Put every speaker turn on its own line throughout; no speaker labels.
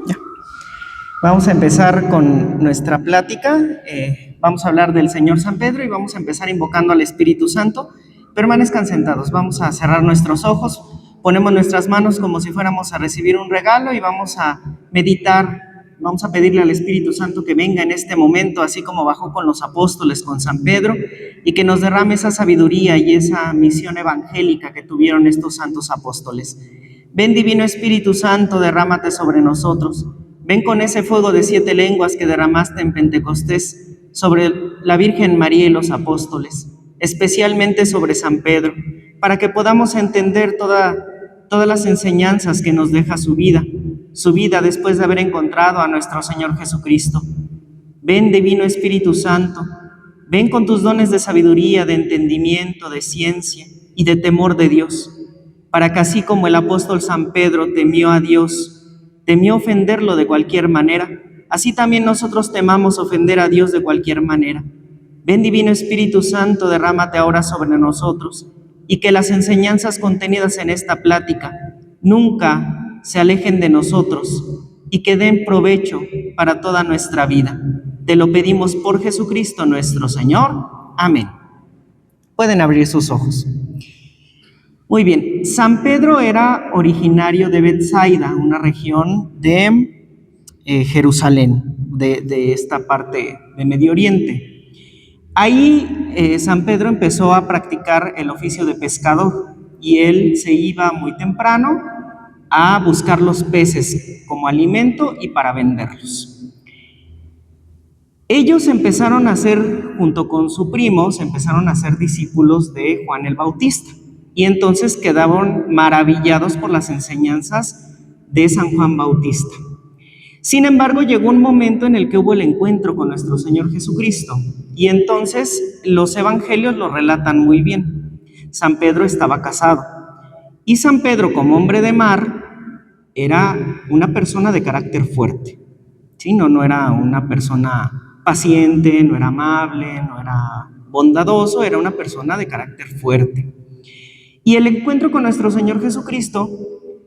Ya. Vamos a empezar con nuestra plática. Vamos a hablar del Señor San Pedro y vamos a empezar invocando al Espíritu Santo. Permanezcan sentados, vamos a cerrar nuestros ojos, ponemos nuestras manos como si fuéramos a recibir un regalo y vamos a meditar, vamos a pedirle al Espíritu Santo que venga en este momento, así como bajó con los apóstoles, con San Pedro, y que nos derrame esa sabiduría y esa misión evangélica que tuvieron estos santos apóstoles. Ven, Divino Espíritu Santo, derrámate sobre nosotros. Ven con ese fuego de 7 lenguas que derramaste en Pentecostés sobre la Virgen María y los apóstoles, especialmente sobre San Pedro, para que podamos entender todas las enseñanzas que nos deja su vida después de haber encontrado a nuestro Señor Jesucristo. Ven, Divino Espíritu Santo, ven con tus dones de sabiduría, de entendimiento, de ciencia y de temor de Dios, para que así como el apóstol San Pedro temió a Dios, temió ofenderlo de cualquier manera, así también nosotros temamos ofender a Dios de cualquier manera. Ven, Divino Espíritu Santo, derrámate ahora sobre nosotros y que las enseñanzas contenidas en esta plática nunca se alejen de nosotros y que den provecho para toda nuestra vida. Te lo pedimos por Jesucristo nuestro Señor. Amén. Pueden abrir sus ojos. Muy bien, San Pedro era originario de Betsaida, una región de Jerusalén, de esta parte de Medio Oriente. Ahí San Pedro empezó a practicar el oficio de pescador y él se iba muy temprano a buscar los peces como alimento y para venderlos. Ellos empezaron a ser, junto con su primo, empezaron a ser discípulos de Juan el Bautista. Y entonces quedaron maravillados por las enseñanzas de San Juan Bautista. Sin embargo, llegó un momento en el que hubo el encuentro con nuestro Señor Jesucristo, y entonces los evangelios lo relatan muy bien. San Pedro estaba casado, y San Pedro, como hombre de mar, era una persona de carácter fuerte. ¿Sí? No era una persona paciente, no era amable, no era bondadoso, era una persona de carácter fuerte. Y el encuentro con nuestro Señor Jesucristo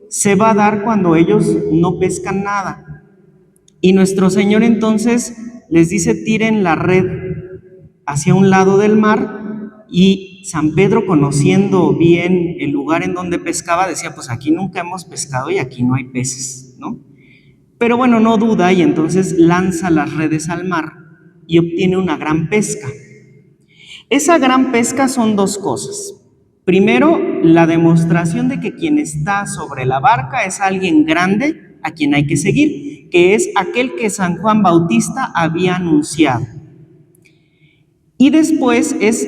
se va a dar cuando ellos no pescan nada. Y nuestro Señor entonces les dice: tiren la red hacia un lado del mar, y San Pedro, conociendo bien el lugar en donde pescaba, decía: pues aquí nunca hemos pescado y aquí no hay peces, ¿no? Pero bueno, no duda y entonces lanza las redes al mar y obtiene una gran pesca. Esa gran pesca son dos cosas. Primero, la demostración de que quien está sobre la barca es alguien grande a quien hay que seguir, que es aquel que San Juan Bautista había anunciado. Y después es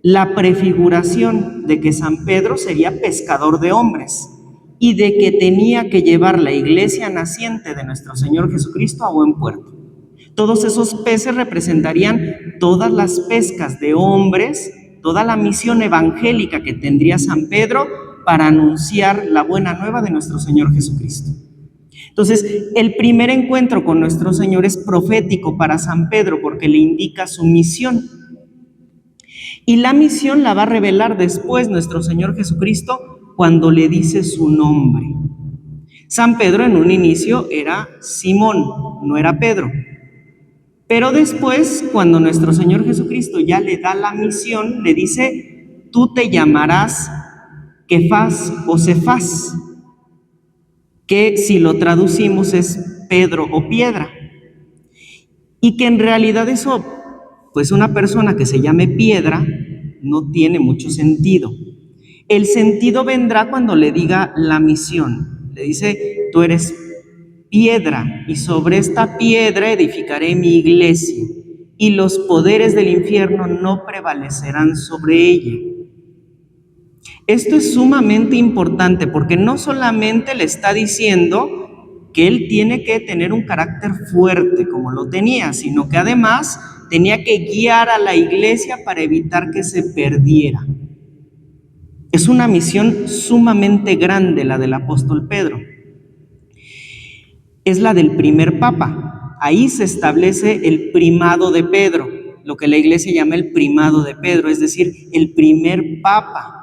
la prefiguración de que San Pedro sería pescador de hombres y de que tenía que llevar la iglesia naciente de nuestro Señor Jesucristo a buen puerto. Todos esos peces representarían todas las pescas de hombres, toda la misión evangélica que tendría San Pedro para anunciar la buena nueva de nuestro Señor Jesucristo. Entonces, el primer encuentro con nuestro Señor es profético para San Pedro porque le indica su misión. Y la misión la va a revelar después nuestro Señor Jesucristo cuando le dice su nombre. San Pedro en un inicio era Simón, no era Pedro. Pero después, cuando nuestro Señor Jesucristo ya le da la misión, le dice: tú te llamarás Kefas o Cefas, que si lo traducimos es Pedro o piedra. Y que en realidad eso, pues una persona que se llame piedra, no tiene mucho sentido. El sentido vendrá cuando le diga la misión. Le dice: tú eres piedra, y sobre esta piedra edificaré mi iglesia, y los poderes del infierno no prevalecerán sobre ella. Esto es sumamente importante porque no solamente le está diciendo que él tiene que tener un carácter fuerte como lo tenía, sino que además tenía que guiar a la iglesia para evitar que se perdiera. Es una misión sumamente grande la del apóstol Pedro. Es la del primer papa. Ahí se establece el primado de Pedro, lo que la iglesia llama el primado de Pedro, es decir, el primer papa.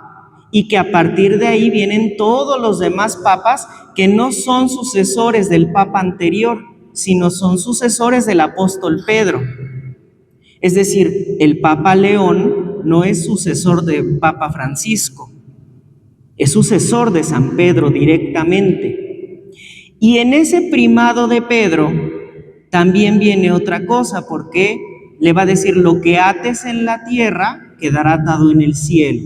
y que a partir de ahí vienen todos los demás papas que no son sucesores del papa anterior, sino son sucesores del apóstol Pedro. Es decir, el Papa León no es sucesor del Papa Francisco, es sucesor de San Pedro directamente. Y en ese primado de Pedro también viene otra cosa, porque le va a decir: lo que ates en la tierra quedará atado en el cielo,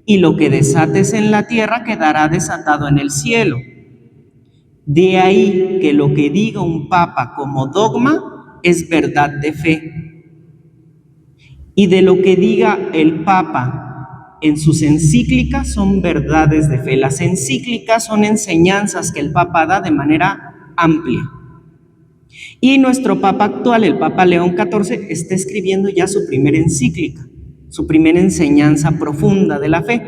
y lo que desates en la tierra quedará desatado en el cielo. De ahí que lo que diga un papa como dogma es verdad de fe. Y de lo que diga el Papa en sus encíclicas son verdades de fe. Las encíclicas son enseñanzas que el Papa da de manera amplia. Y nuestro Papa actual, el Papa León XIV, está escribiendo ya su primera encíclica, su primera enseñanza profunda de la fe.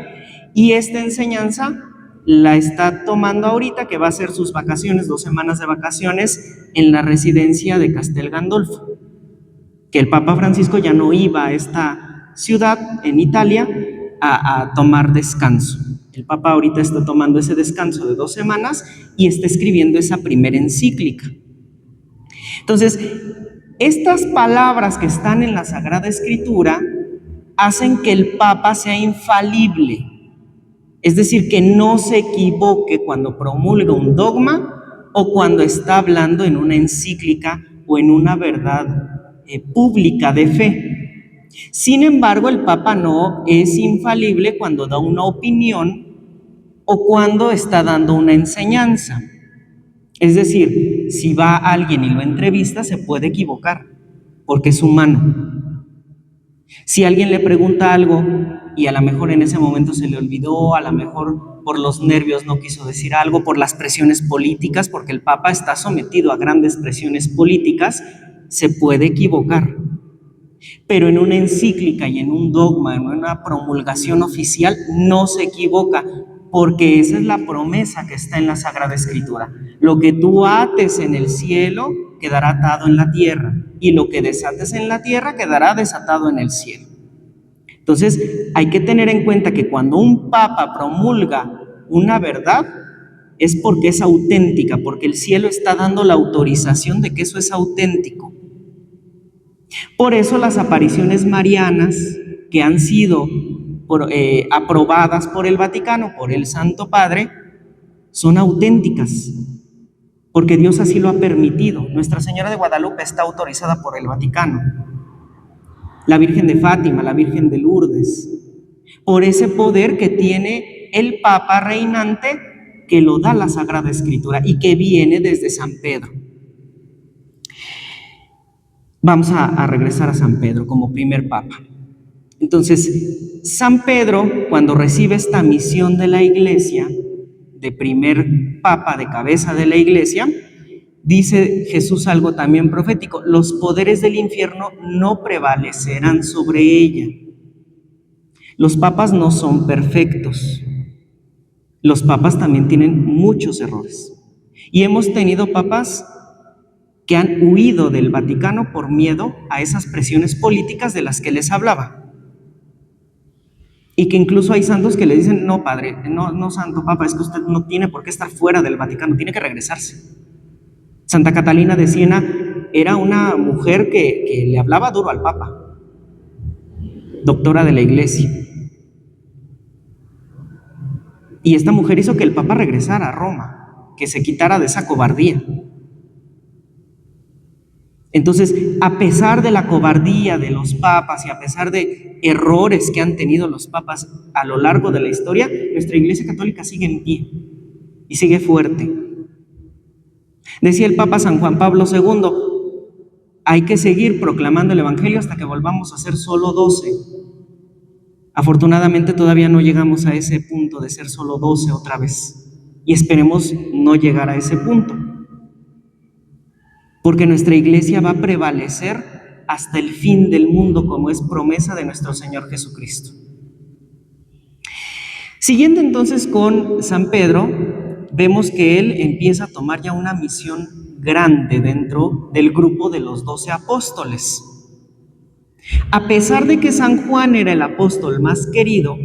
Y esta enseñanza la está tomando ahorita, que va a ser sus vacaciones, 2 semanas de vacaciones, en la residencia de Castel Gandolfo, que el Papa Francisco ya no iba a esta ciudad en Italia a tomar descanso. El Papa ahorita está tomando ese descanso de 2 semanas y está escribiendo esa primera encíclica. Entonces, estas palabras que están en la Sagrada Escritura hacen que el Papa sea infalible, es decir, que no se equivoque cuando promulga un dogma o cuando está hablando en una encíclica o en una verdad pública de fe. Sin embargo, el Papa no es infalible cuando da una opinión o cuando está dando una enseñanza. Es decir, si va alguien y lo entrevista, se puede equivocar, porque es humano. Si alguien le pregunta algo y a lo mejor en ese momento se le olvidó, a lo mejor por los nervios no quiso decir algo, por las presiones políticas, porque el Papa está sometido a grandes presiones políticas, se puede equivocar. Pero en una encíclica y en un dogma, en una promulgación oficial, no se equivoca, porque esa es la promesa que está en la Sagrada Escritura. Lo que tú ates en el cielo quedará atado en la tierra, y lo que desates en la tierra quedará desatado en el cielo. Entonces, hay que tener en cuenta que cuando un papa promulga una verdad, es porque es auténtica, porque el cielo está dando la autorización de que eso es auténtico. Por eso las apariciones marianas que han sido aprobadas por el Vaticano, por el Santo Padre, son auténticas, porque Dios así lo ha permitido. Nuestra Señora de Guadalupe está autorizada por el Vaticano, la Virgen de Fátima, la Virgen de Lourdes, por ese poder que tiene el Papa reinante, que lo da la Sagrada Escritura y que viene desde San Pedro. Vamos a regresar a San Pedro como primer papa. Entonces, San Pedro, cuando recibe esta misión de la Iglesia, de primer papa, de cabeza de la Iglesia, dice Jesús algo también profético: los poderes del infierno no prevalecerán sobre ella. Los papas no son perfectos. Los papas también tienen muchos errores. Y hemos tenido papas que han huido del Vaticano por miedo a esas presiones políticas de las que les hablaba. Y que incluso hay santos que le dicen: no, padre, no, santo papa, es que usted no tiene por qué estar fuera del Vaticano, tiene que regresarse. Santa Catalina de Siena era una mujer que le hablaba duro al papa, doctora de la Iglesia. Y esta mujer hizo que el papa regresara a Roma, que se quitara de esa cobardía. Entonces, a pesar de la cobardía de los papas y a pesar de errores que han tenido los papas a lo largo de la historia, nuestra Iglesia Católica sigue en pie y sigue fuerte. Decía el Papa San Juan Pablo II: hay que seguir proclamando el Evangelio hasta que volvamos a ser solo 12. Afortunadamente todavía no llegamos a ese punto de ser solo 12 otra vez, y esperemos no llegar a ese punto, porque nuestra Iglesia va a prevalecer hasta el fin del mundo, como es promesa de nuestro Señor Jesucristo. Siguiendo entonces con San Pedro, vemos que él empieza a tomar ya una misión grande dentro del grupo de los 12 apóstoles. A pesar de que San Juan era el apóstol más querido,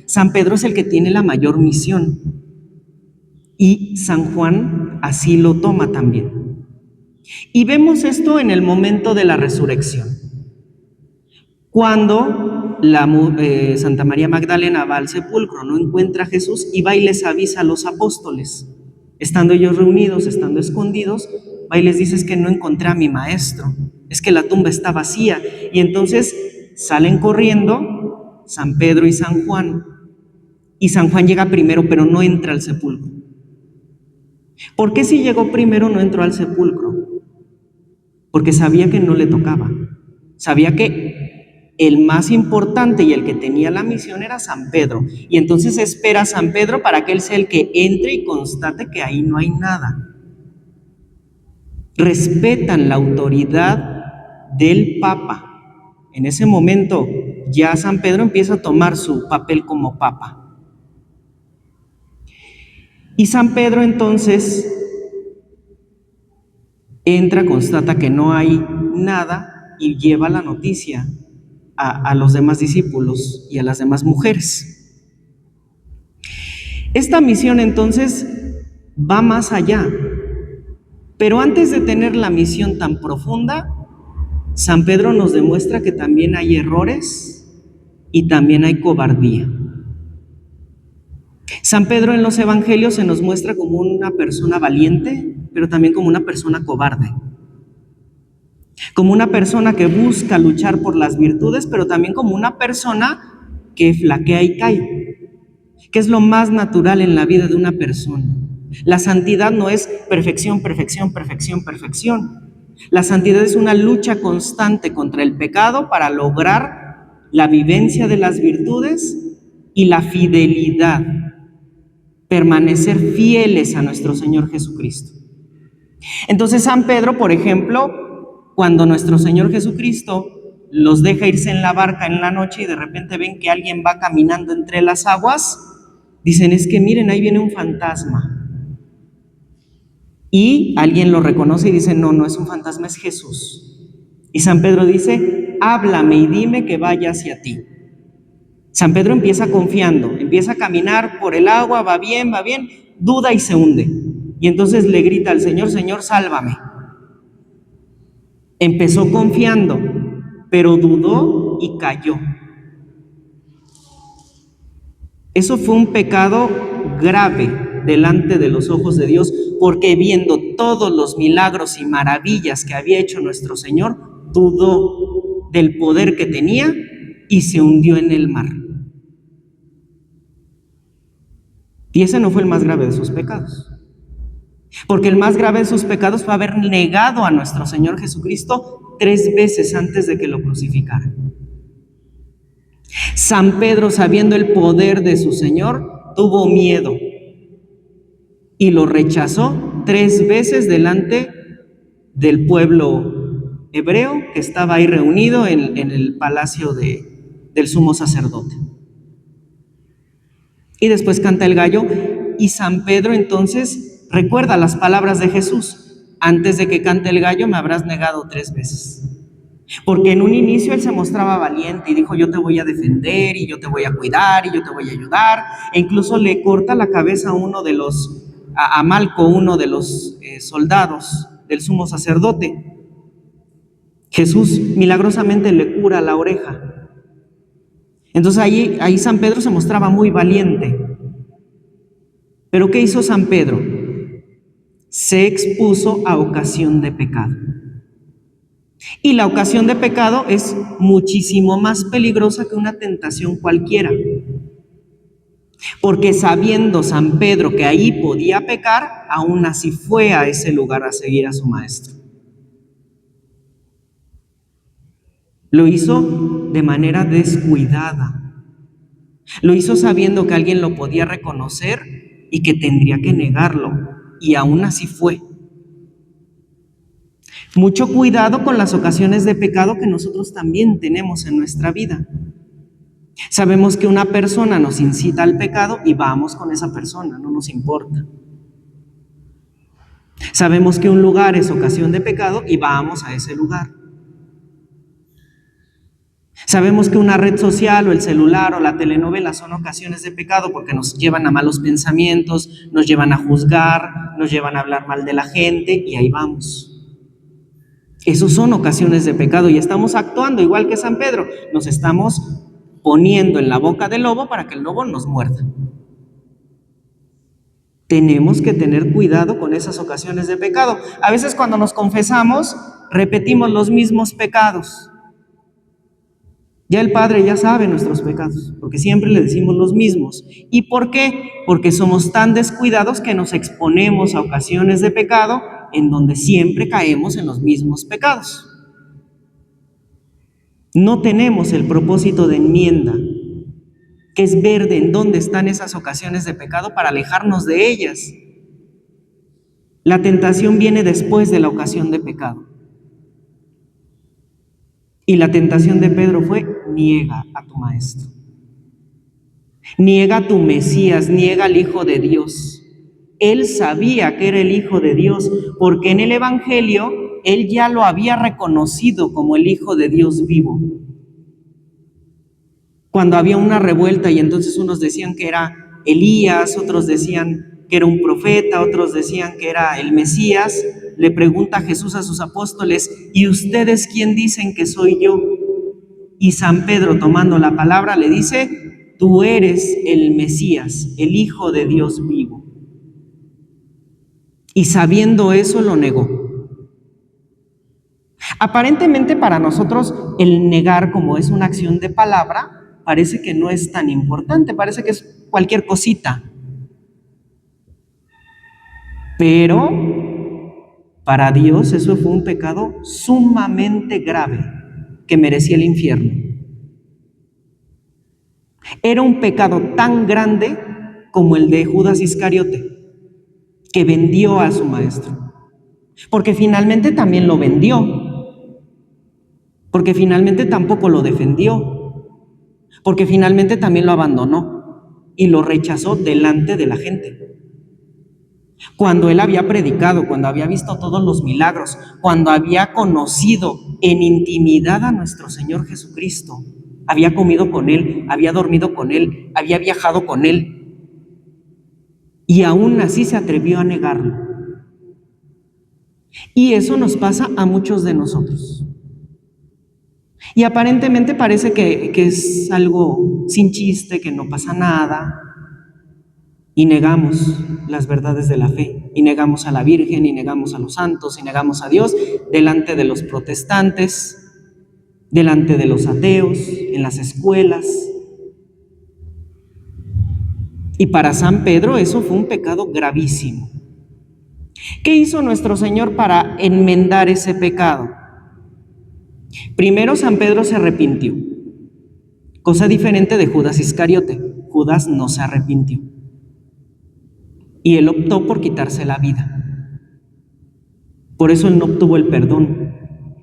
San Pedro es el que tiene la mayor misión y San Juan así lo toma también. Y vemos esto en el momento de la resurrección. Cuando Santa María Magdalena va al sepulcro, no encuentra a Jesús y va y les avisa a los apóstoles. Estando ellos reunidos, estando escondidos, va y les dice: es que no encontré a mi maestro, es que la tumba está vacía. Y entonces salen corriendo San Pedro y San Juan. Y San Juan llega primero, pero no entra al sepulcro. ¿Por qué si llegó primero no entró al sepulcro? Porque sabía que no le tocaba. Sabía que el más importante y el que tenía la misión era San Pedro. Y entonces espera a San Pedro para que él sea el que entre y constate que ahí no hay nada. Respetan la autoridad del Papa. En ese momento ya San Pedro empieza a tomar su papel como Papa. Y San Pedro entonces entra, constata que no hay nada y lleva la noticia a los demás discípulos y a las demás mujeres. Esta misión entonces va más allá, pero antes de tener la misión tan profunda, San Pedro nos demuestra que también hay errores y también hay cobardía. San Pedro en los evangelios se nos muestra como una persona valiente, pero también como una persona cobarde. Como una persona que busca luchar por las virtudes, pero también como una persona que flaquea y cae, que es lo más natural en la vida de una persona. La santidad no es perfección, perfección, perfección, perfección. La santidad es una lucha constante contra el pecado para lograr la vivencia de las virtudes y la fidelidad, permanecer fieles a nuestro Señor Jesucristo. Entonces San Pedro, por ejemplo, cuando nuestro Señor Jesucristo los deja irse en la barca en la noche y de repente ven que alguien va caminando entre las aguas, dicen: es que miren, ahí viene un fantasma. Y alguien lo reconoce y dice: no, no es un fantasma, es Jesús. Y San Pedro dice: háblame y dime que vaya hacia ti. San Pedro empieza confiando, empieza a caminar por el agua, va bien, duda y se hunde. Y entonces le grita al Señor: Señor, sálvame. Empezó confiando, pero dudó y cayó. Eso fue un pecado grave delante de los ojos de Dios, porque viendo todos los milagros y maravillas que había hecho nuestro Señor, dudó del poder que tenía y se hundió en el mar. Y ese no fue el más grave de sus pecados, porque el más grave de sus pecados fue haber negado a nuestro Señor Jesucristo 3 veces antes de que lo crucificaran. San Pedro, sabiendo el poder de su Señor, tuvo miedo y lo rechazó 3 veces delante del pueblo hebreo que estaba ahí reunido en el palacio del sumo sacerdote. Y después canta el gallo y San Pedro entonces recuerda las palabras de Jesús: antes de que cante el gallo me habrás negado 3 veces. Porque en un inicio él se mostraba valiente y dijo: yo te voy a defender y yo te voy a cuidar y yo te voy a ayudar, e incluso le corta la cabeza a Malco, uno de los soldados del sumo sacerdote. Jesús milagrosamente le cura la oreja. Entonces ahí San Pedro se mostraba muy valiente. Pero ¿qué hizo San Pedro? Se expuso a ocasión de pecado. Y la ocasión de pecado es muchísimo más peligrosa que una tentación cualquiera. Porque sabiendo San Pedro que ahí podía pecar, aún así fue a ese lugar a seguir a su maestro. Lo hizo de manera descuidada. Lo hizo sabiendo que alguien lo podía reconocer y que tendría que negarlo. Y aún así fue. Mucho cuidado con las ocasiones de pecado que nosotros también tenemos en nuestra vida. Sabemos que una persona nos incita al pecado y vamos con esa persona, no nos importa. Sabemos que un lugar es ocasión de pecado y vamos a ese lugar. Sabemos que una red social o el celular o la telenovela son ocasiones de pecado porque nos llevan a malos pensamientos, nos llevan a juzgar, nos llevan a hablar mal de la gente y ahí vamos. Esos son ocasiones de pecado y estamos actuando igual que San Pedro. Nos estamos poniendo en la boca del lobo para que el lobo nos muerda. Tenemos que tener cuidado con esas ocasiones de pecado. A veces cuando nos confesamos, repetimos los mismos pecados. Ya el Padre ya sabe nuestros pecados, porque siempre le decimos los mismos. ¿Y por qué? Porque somos tan descuidados que nos exponemos a ocasiones de pecado en donde siempre caemos en los mismos pecados. No tenemos el propósito de enmienda, que es ver en dónde están esas ocasiones de pecado para alejarnos de ellas. La tentación viene después de la ocasión de pecado. Y la tentación de Pedro fue: niega a tu maestro, niega a tu Mesías, niega al Hijo de Dios. Él sabía que era el Hijo de Dios, porque en el Evangelio él ya lo había reconocido como el Hijo de Dios vivo. Cuando había una revuelta y entonces unos decían que era Elías, otros decían que era un profeta, otros decían que era el Mesías, le pregunta Jesús a sus apóstoles: ¿y ustedes quién dicen que soy yo? Y San Pedro, tomando la palabra, le dice: tú eres el Mesías, el Hijo de Dios vivo. Y sabiendo eso, lo negó. Aparentemente para nosotros el negar, como es una acción de palabra, parece que no es tan importante, parece que es cualquier cosita. Pero para Dios eso fue un pecado sumamente grave que merecía el infierno. Era un pecado tan grande como el de Judas Iscariote, que vendió a su maestro, porque finalmente también lo vendió, porque finalmente tampoco lo defendió, porque finalmente también lo abandonó y lo rechazó delante de la gente. Cuando él había predicado, cuando había visto todos los milagros, cuando había conocido en intimidad a nuestro Señor Jesucristo, había comido con él, había dormido con él, había viajado con él, y aún así se atrevió a negarlo. Y eso nos pasa a muchos de nosotros. Y aparentemente parece que es algo sin chiste, que no pasa nada, y negamos las verdades de la fe, y negamos a la Virgen, y negamos a los santos, y negamos a Dios delante de los protestantes, delante de los ateos, en las escuelas. Y para San Pedro eso fue un pecado gravísimo. ¿Qué hizo nuestro Señor para enmendar ese pecado? Primero, San Pedro se arrepintió, cosa diferente de Judas Iscariote. Judas no se arrepintió y él optó por quitarse la vida. Por eso él no obtuvo el perdón.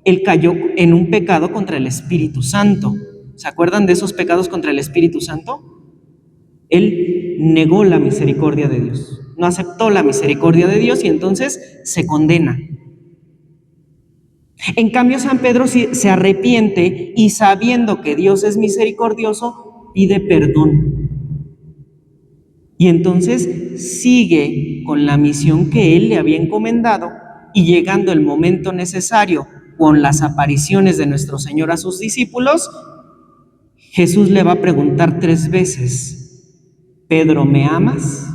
Él cayó en un pecado contra el Espíritu Santo. ¿Se acuerdan de esos pecados contra el Espíritu Santo? Él negó la misericordia de Dios, no aceptó la misericordia de Dios y entonces se condena. En cambio, San Pedro se arrepiente y, sabiendo que Dios es misericordioso, pide perdón. Y entonces sigue con la misión que él le había encomendado, y llegando el momento necesario con las apariciones de nuestro Señor a sus discípulos, Jesús le va a preguntar 3 veces: Pedro, ¿me amas?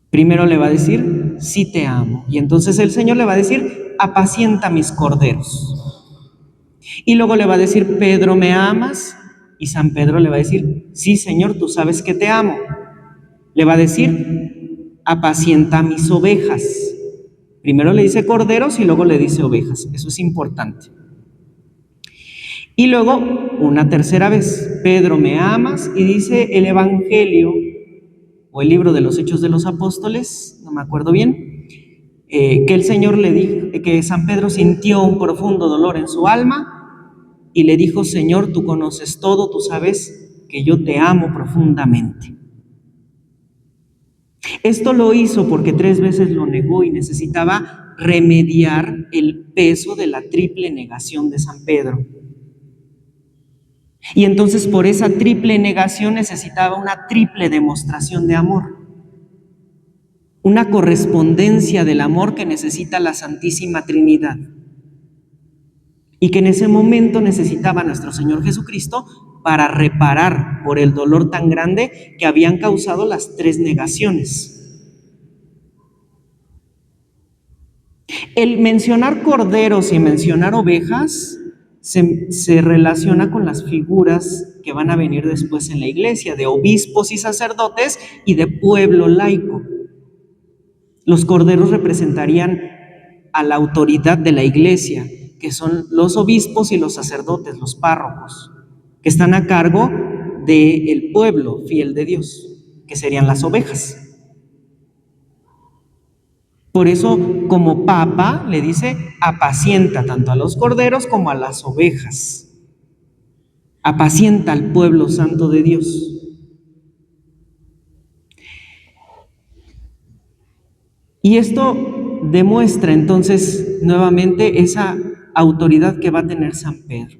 Primero le va a decir: sí te amo. Y entonces el Señor le va a decir: apacienta mis corderos. Y luego le va a decir: Pedro, ¿me amas? Y San Pedro le va a decir: sí, Señor, tú sabes que te amo. Le va a decir: apacienta mis ovejas. Primero le dice corderos y luego le dice ovejas. Eso es importante. Y luego, una tercera vez: Pedro, ¿me amas? Y dice el Evangelio o el libro de los Hechos de los Apóstoles, no me acuerdo bien, que el Señor le dijo, que San Pedro sintió un profundo dolor en su alma y le dijo: Señor, tú conoces todo, tú sabes que yo te amo profundamente. Esto lo hizo porque 3 veces lo negó y necesitaba remediar el peso de la triple negación de San Pedro. Y entonces por esa triple negación necesitaba una triple demostración de amor, una correspondencia del amor que necesita la Santísima Trinidad y que en ese momento necesitaba nuestro Señor Jesucristo para reparar por el dolor tan grande que habían causado las tres negaciones. El mencionar corderos y mencionar ovejas se relaciona con las figuras que van a venir después en la iglesia, de obispos y sacerdotes y de pueblo laico. Los corderos representarían a la autoridad de la iglesia, que son los obispos y los sacerdotes, los párrocos, que están a cargo del pueblo fiel de Dios, que serían las ovejas. Por eso, como papa, le dice, apacienta tanto a los corderos como a las ovejas. Apacienta al pueblo santo de Dios. Y esto demuestra entonces nuevamente esa autoridad que va a tener San Pedro.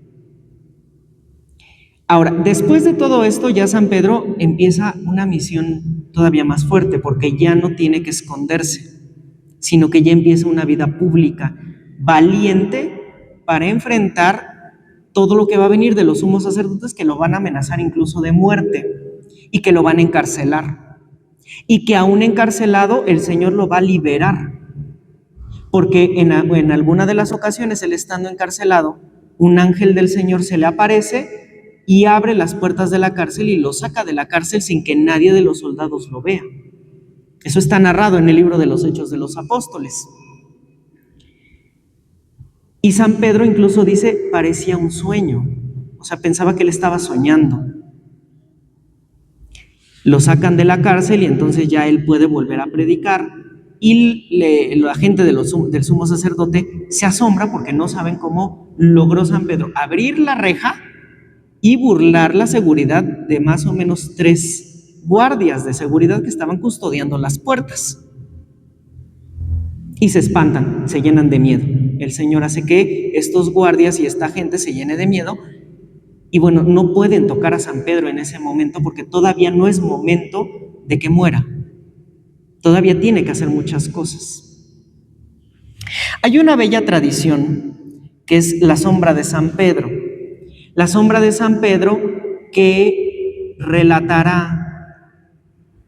Ahora, después de todo esto, ya San Pedro empieza una misión todavía más fuerte, porque ya no tiene que esconderse, sino que ya empieza una vida pública, valiente para enfrentar todo lo que va a venir de los sumos sacerdotes, que lo van a amenazar incluso de muerte y que lo van a encarcelar. Y que aún encarcelado el Señor lo va a liberar, porque en alguna de las ocasiones, él estando encarcelado, un ángel del Señor se le aparece y abre las puertas de la cárcel y lo saca de la cárcel sin que nadie de los soldados lo vea. Eso está narrado en el libro de los Hechos de los Apóstoles. Y San Pedro incluso dice, parecía un sueño, o sea, pensaba que él estaba soñando. Lo sacan de la cárcel y entonces ya él puede volver a predicar, y la gente del sumo sacerdote se asombra porque no saben cómo logró San Pedro abrir la reja y burlar la seguridad de más o menos 3 guardias de seguridad que estaban custodiando las puertas. Y se espantan, se llenan de miedo. El Señor hace que estos guardias y esta gente se llene de miedo. Y bueno, no pueden tocar a San Pedro en ese momento porque todavía no es momento de que muera. Todavía tiene que hacer muchas cosas. Hay una bella tradición que es la sombra de San Pedro. La sombra de San Pedro que relatará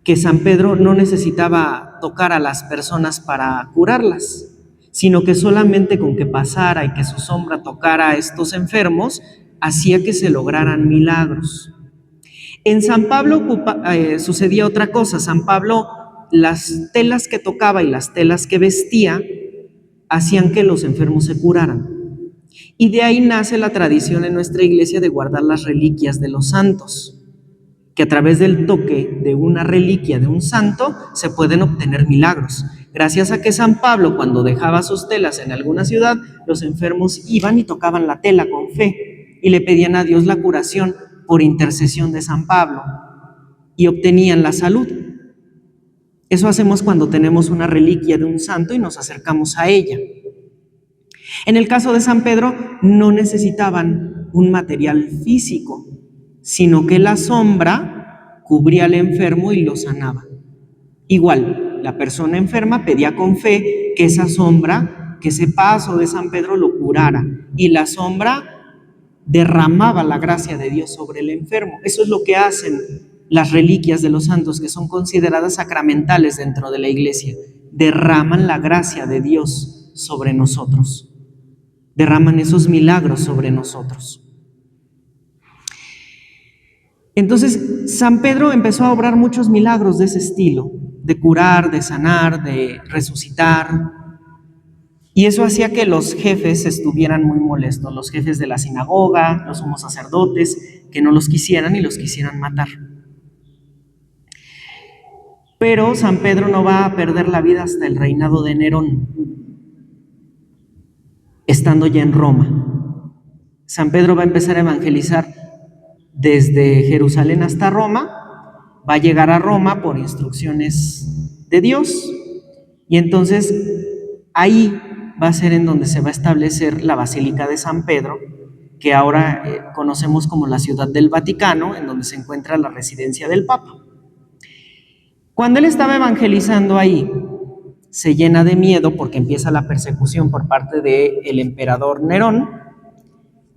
que San Pedro no necesitaba tocar a las personas para curarlas, sino que solamente con que pasara y que su sombra tocara a estos enfermos, hacía que se lograran milagros. En San Pablo sucedía otra cosa. San Pablo, las telas que tocaba y las telas que vestía hacían que los enfermos se curaran. Y de ahí nace la tradición en nuestra iglesia de guardar las reliquias de los santos, que a través del toque de una reliquia de un santo se pueden obtener milagros. Gracias a que San Pablo, cuando dejaba sus telas en alguna ciudad, los enfermos iban y tocaban la tela con fe y le pedían a Dios la curación por intercesión de San Pablo y obtenían la salud. Eso hacemos cuando tenemos una reliquia de un santo y nos acercamos a ella. En el caso de San Pedro, no necesitaban un material físico, sino que la sombra cubría al enfermo y lo sanaba. Igual, la persona enferma pedía con fe que esa sombra, que ese paso de San Pedro lo curara, y la sombra derramaba la gracia de Dios sobre el enfermo. Eso es lo que hacen las reliquias de los santos, que son consideradas sacramentales dentro de la iglesia. Derraman la gracia de Dios sobre nosotros. Derraman esos milagros sobre nosotros. Entonces, San Pedro empezó a obrar muchos milagros de ese estilo, de curar, de sanar, de resucitar. Y eso hacía que los jefes estuvieran muy molestos, los jefes de la sinagoga, los sumos sacerdotes, que no los quisieran y los quisieran matar. Pero San Pedro no va a perder la vida hasta el reinado de Nerón, estando ya en Roma. San Pedro va a empezar a evangelizar desde Jerusalén hasta Roma, va a llegar a Roma por instrucciones de Dios, y entonces ahí va a ser en donde se va a establecer la Basílica de San Pedro, que ahora conocemos como la Ciudad del Vaticano, en donde se encuentra la residencia del Papa. Cuando él estaba evangelizando ahí, se llena de miedo porque empieza la persecución por parte del emperador Nerón,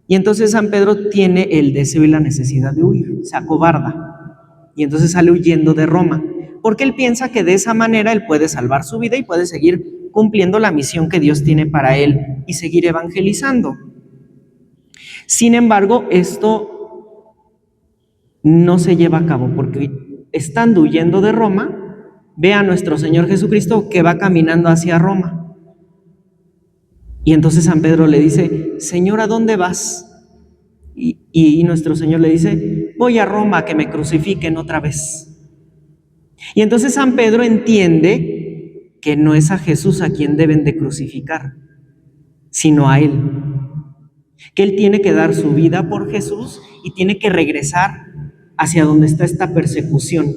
y entonces San Pedro tiene el deseo y la necesidad de huir, se acobarda, y entonces sale huyendo de Roma, porque él piensa que de esa manera él puede salvar su vida y puede seguir cumpliendo la misión que Dios tiene para él y seguir evangelizando. Sin embargo, esto no se lleva a cabo porque estando huyendo de Roma, ve a nuestro Señor Jesucristo que va caminando hacia Roma. Y entonces San Pedro le dice: Señor, ¿a dónde vas? Y nuestro Señor le dice: voy a Roma, que me crucifiquen otra vez. Y entonces San Pedro entiende que no es a Jesús a quien deben de crucificar, sino a él. Que él tiene que dar su vida por Jesús y tiene que regresar hacia donde está esta persecución.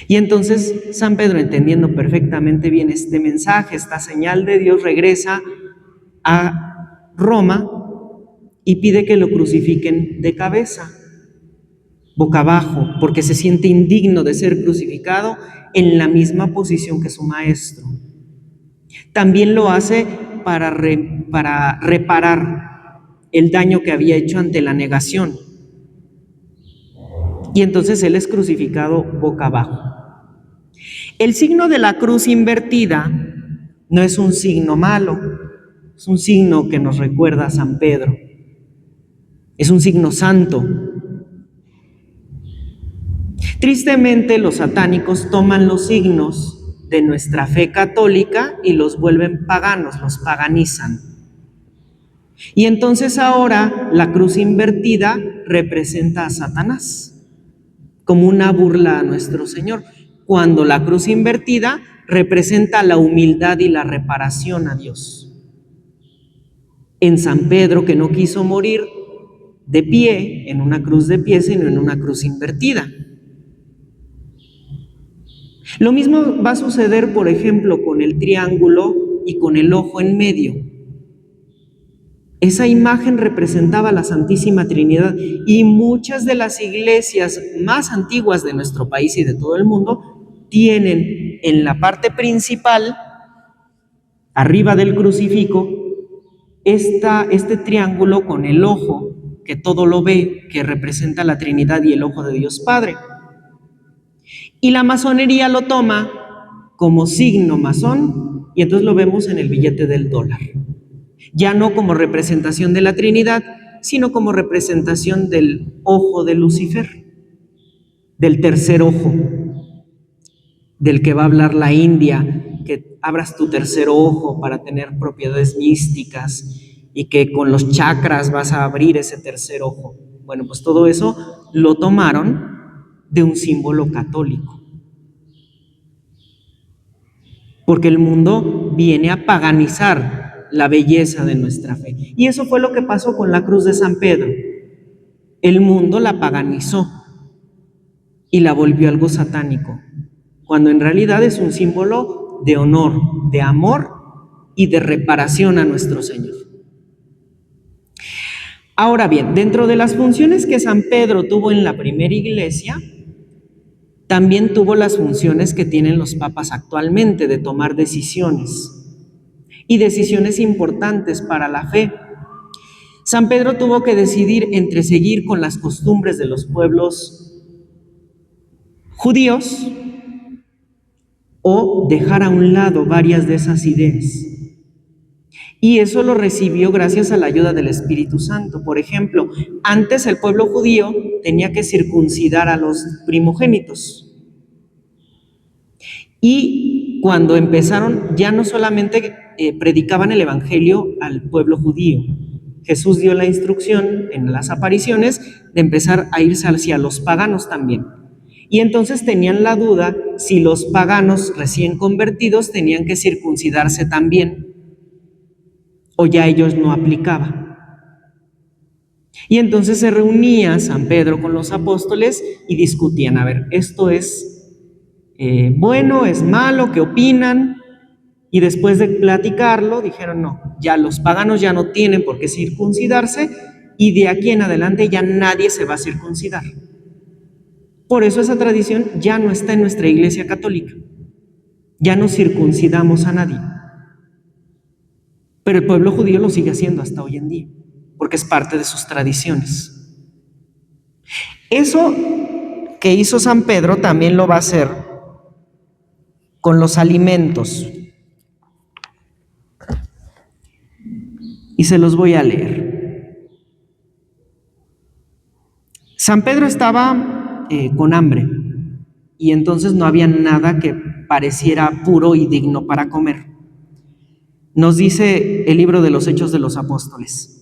Y entonces San Pedro, entendiendo perfectamente bien este mensaje, esta señal de Dios, regresa a Roma y pide que lo crucifiquen de cabeza, boca abajo, porque se siente indigno de ser crucificado en la misma posición que su maestro. También lo hace para reparar el daño que había hecho ante la negación. Y entonces él es crucificado boca abajo. El signo de la cruz invertida no es un signo malo, es un signo que nos recuerda a San Pedro. Es un signo santo. Tristemente, los satánicos toman los signos de nuestra fe católica y los vuelven paganos, los paganizan. Y entonces ahora la cruz invertida representa a Satanás, como una burla a nuestro Señor, cuando la cruz invertida representa la humildad y la reparación a Dios. En San Pedro, que no quiso morir de pie, en una cruz de pie, sino en una cruz invertida. Lo mismo va a suceder, por ejemplo, con el triángulo y con el ojo en medio. Esa imagen representaba a la Santísima Trinidad y muchas de las iglesias más antiguas de nuestro país y de todo el mundo tienen en la parte principal, arriba del crucifijo, este triángulo con el ojo que todo lo ve, que representa la Trinidad y el ojo de Dios Padre. Y la masonería lo toma como signo masón y entonces lo vemos en el billete del dólar. Ya no como representación de la Trinidad, sino como representación del ojo de Lucifer, del tercer ojo, del que va a hablar la India, que abras tu tercer ojo para tener propiedades místicas y que con los chakras vas a abrir ese tercer ojo. Bueno, pues todo eso lo tomaron de un símbolo católico. Porque el mundo viene a paganizar la belleza de nuestra fe. Y eso fue lo que pasó con la cruz de San Pedro. El mundo la paganizó y la volvió algo satánico, cuando en realidad es un símbolo de honor, de amor y de reparación a nuestro Señor. Ahora bien, dentro de las funciones que San Pedro tuvo en la primera iglesia, también tuvo las funciones que tienen los papas actualmente de tomar decisiones y decisiones importantes para la fe. San Pedro tuvo que decidir entre seguir con las costumbres de los pueblos judíos o dejar a un lado varias de esas ideas. Y eso lo recibió gracias a la ayuda del Espíritu Santo. Por ejemplo, antes el pueblo judío tenía que circuncidar a los primogénitos. Y cuando empezaron, ya no solamente predicaban el Evangelio al pueblo judío. Jesús dio la instrucción en las apariciones de empezar a irse hacia los paganos también. Y entonces tenían la duda si los paganos recién convertidos tenían que circuncidarse también, o ya ellos no aplicaban. Y entonces se reunía San Pedro con los apóstoles y discutían, a ver, esto es bueno, es malo, ¿qué opinan? Y después de platicarlo, dijeron, no, ya los paganos ya no tienen por qué circuncidarse y de aquí en adelante ya nadie se va a circuncidar. Por eso esa tradición ya no está en nuestra Iglesia Católica. Ya no circuncidamos a nadie. Pero el pueblo judío lo sigue haciendo hasta hoy en día, porque es parte de sus tradiciones. Eso que hizo San Pedro también lo va a hacer con los alimentos. Y se los voy a leer. San Pedro estaba con hambre y entonces no había nada que pareciera puro y digno para comer. Nos dice el libro de los Hechos de los Apóstoles.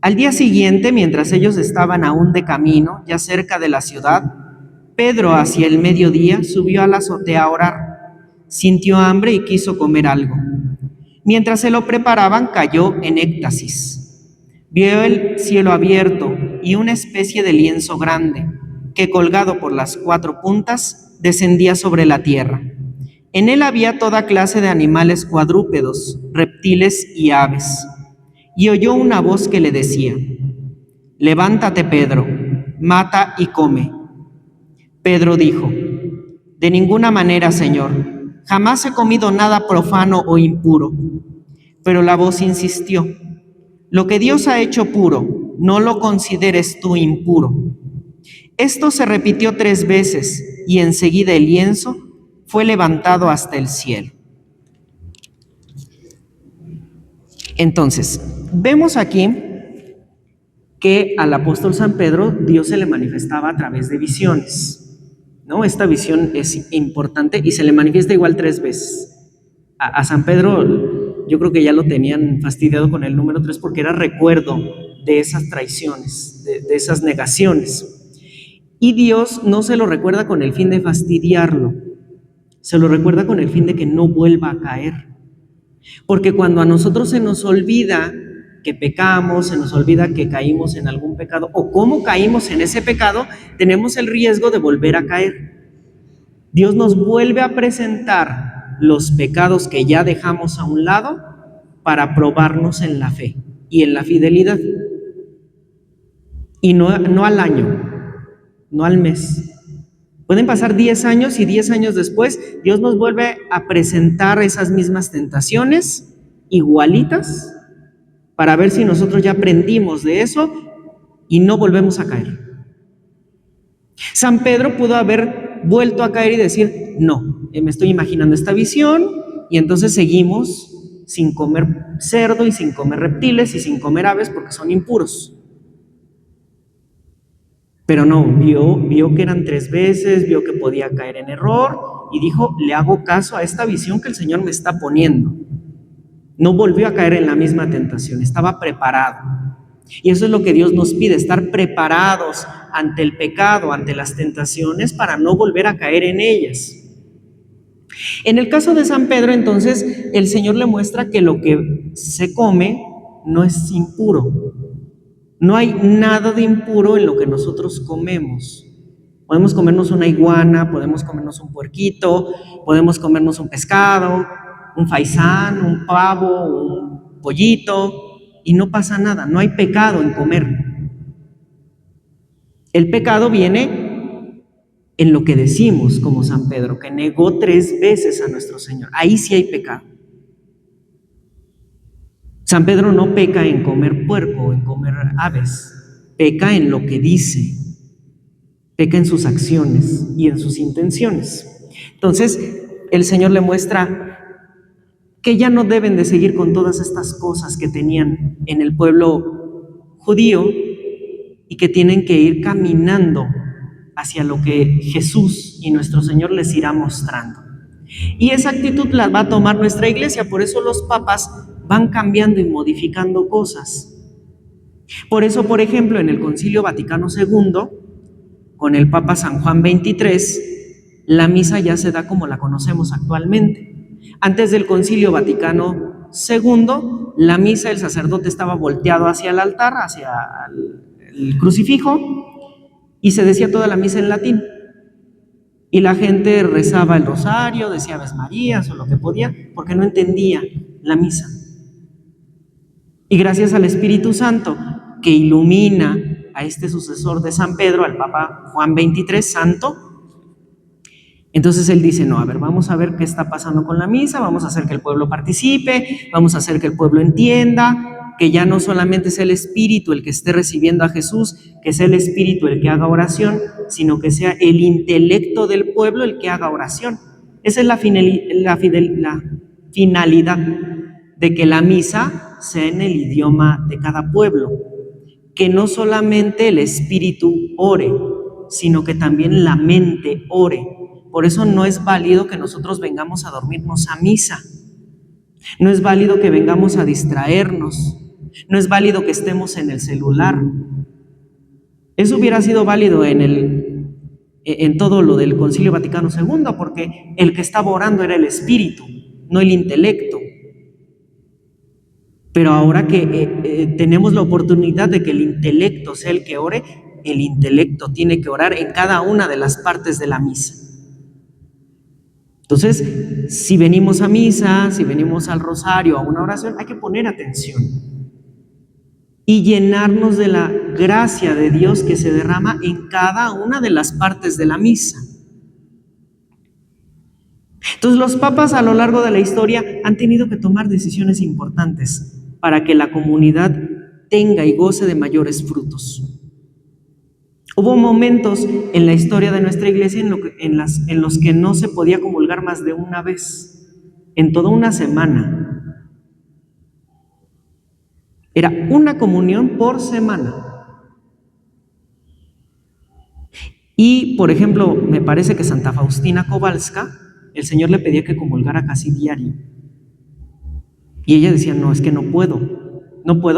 Al día siguiente, mientras ellos estaban aún de camino, ya cerca de la ciudad, Pedro, hacia el mediodía, subió a la azotea a orar. Sintió hambre y quiso comer algo. Mientras se lo preparaban, cayó en éxtasis. Vio el cielo abierto y una especie de lienzo grande, que colgado por las 4 puntas, descendía sobre la tierra. En él había toda clase de animales cuadrúpedos, reptiles y aves. Y oyó una voz que le decía: «Levántate, Pedro, mata y come». Pedro dijo: «De ninguna manera, Señor, jamás he comido nada profano o impuro». Pero la voz insistió: «Lo que Dios ha hecho puro, no lo consideres tú impuro». Esto se repitió 3 veces y enseguida el lienzo fue levantado hasta el cielo. Entonces, vemos aquí que al apóstol San Pedro Dios se le manifestaba a través de visiones, ¿no? Esta visión es importante y se le manifiesta igual 3 veces. A San Pedro yo creo que ya lo tenían fastidiado con el número 3 porque era recuerdo de esas traiciones, de esas negaciones. Y Dios no se lo recuerda con el fin de fastidiarlo, se lo recuerda con el fin de que no vuelva a caer. Porque cuando a nosotros se nos olvida que pecamos, se nos olvida que caímos en algún pecado o cómo caímos en ese pecado, tenemos el riesgo de volver a caer. Dios nos vuelve a presentar los pecados que ya dejamos a un lado para probarnos en la fe y en la fidelidad. Y no al año, no al mes. Pueden pasar 10 años y 10 años después Dios nos vuelve a presentar esas mismas tentaciones igualitas para ver si nosotros ya aprendimos de eso y no volvemos a caer. San Pedro pudo haber vuelto a caer y decir: no, me estoy imaginando esta visión, y entonces seguimos sin comer cerdo y sin comer reptiles y sin comer aves porque son impuros. Pero no, vio que eran 3 veces, vio que podía caer en error y dijo: le hago caso a esta visión que el Señor me está poniendo. No volvió a caer en la misma tentación, estaba preparado. Y eso es lo que Dios nos pide, estar preparados ante el pecado, ante las tentaciones, para no volver a caer en ellas. En el caso de San Pedro, entonces, el Señor le muestra que lo que se come no es impuro. No hay nada de impuro en lo que nosotros comemos. Podemos comernos una iguana, podemos comernos un puerquito, podemos comernos un pescado, un faisán, un pavo, un pollito, y no pasa nada, no hay pecado en comer. El pecado viene en lo que decimos, como San Pedro, que negó 3 veces a nuestro Señor. Ahí sí hay pecado. San Pedro no peca en comer puerco, en comer aves, peca en lo que dice, peca en sus acciones y en sus intenciones. Entonces, el Señor le muestra que ya no deben de seguir con todas estas cosas que tenían en el pueblo judío y que tienen que ir caminando hacia lo que Jesús y nuestro Señor les irá mostrando. Y esa actitud la va a tomar nuestra iglesia, por eso los papas van cambiando y modificando cosas. Por eso, por ejemplo, en el Concilio Vaticano II, con el Papa San Juan XXIII, la misa ya se da como la conocemos actualmente. Antes del Concilio Vaticano II, la misa, el sacerdote estaba volteado hacia el altar, hacia el crucifijo, y se decía toda la misa en latín. Y la gente rezaba el rosario, decía Aves Marías o lo que podía, porque no entendía la misa. Y gracias al Espíritu Santo, que ilumina a este sucesor de San Pedro, al Papa Juan XXIII, santo, entonces él dice, no, a ver, vamos a ver qué está pasando con la misa, vamos a hacer que el pueblo participe, vamos a hacer que el pueblo entienda, que ya no solamente es el Espíritu el que esté recibiendo a Jesús, que sea el Espíritu el que haga oración, sino que sea el intelecto del pueblo el que haga oración. Esa es la finalidad de que la misa sea en el idioma de cada pueblo, que no solamente el espíritu ore, sino que también la mente ore. Por eso no es válido que nosotros vengamos a dormirnos a misa, no es válido que vengamos a distraernos, no es válido que estemos en el celular. Eso hubiera sido válido en todo lo del Concilio Vaticano II, porque el que estaba orando era el espíritu, no el intelecto. Pero ahora que tenemos la oportunidad de que el intelecto sea el que ore, el intelecto tiene que orar en cada una de las partes de la misa. Entonces, si venimos a misa, si venimos al rosario, a una oración, hay que poner atención y llenarnos de la gracia de Dios que se derrama en cada una de las partes de la misa. Entonces, los papas a lo largo de la historia han tenido que tomar decisiones importantes para que la comunidad tenga y goce de mayores frutos. Hubo momentos en la historia de nuestra iglesia en los que no se podía comulgar más de una vez, en toda una semana. Era una comunión por semana. Y, por ejemplo, me parece que Santa Faustina Kowalska, el Señor le pedía que comulgara casi diario. Y ella decía, no, es que no puedo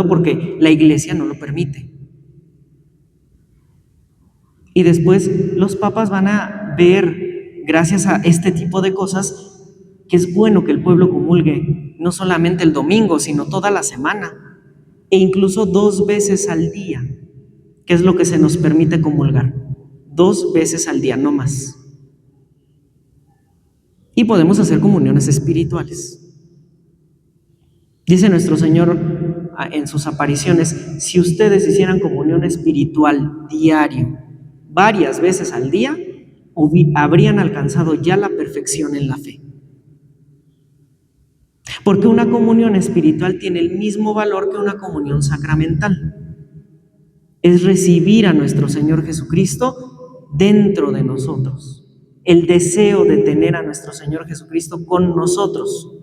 porque la iglesia no lo permite. Y después los papas van a ver, gracias a este tipo de cosas, que es bueno que el pueblo comulgue, no solamente el domingo, sino toda la semana, e incluso 2 veces al día, que es lo que se nos permite comulgar, 2 veces al día, no más. Y podemos hacer comuniones espirituales. Dice nuestro Señor en sus apariciones, si ustedes hicieran comunión espiritual diario, varias veces al día, habrían alcanzado ya la perfección en la fe. Porque una comunión espiritual tiene el mismo valor que una comunión sacramental. Es recibir a nuestro Señor Jesucristo dentro de nosotros. El deseo de tener a nuestro Señor Jesucristo con nosotros.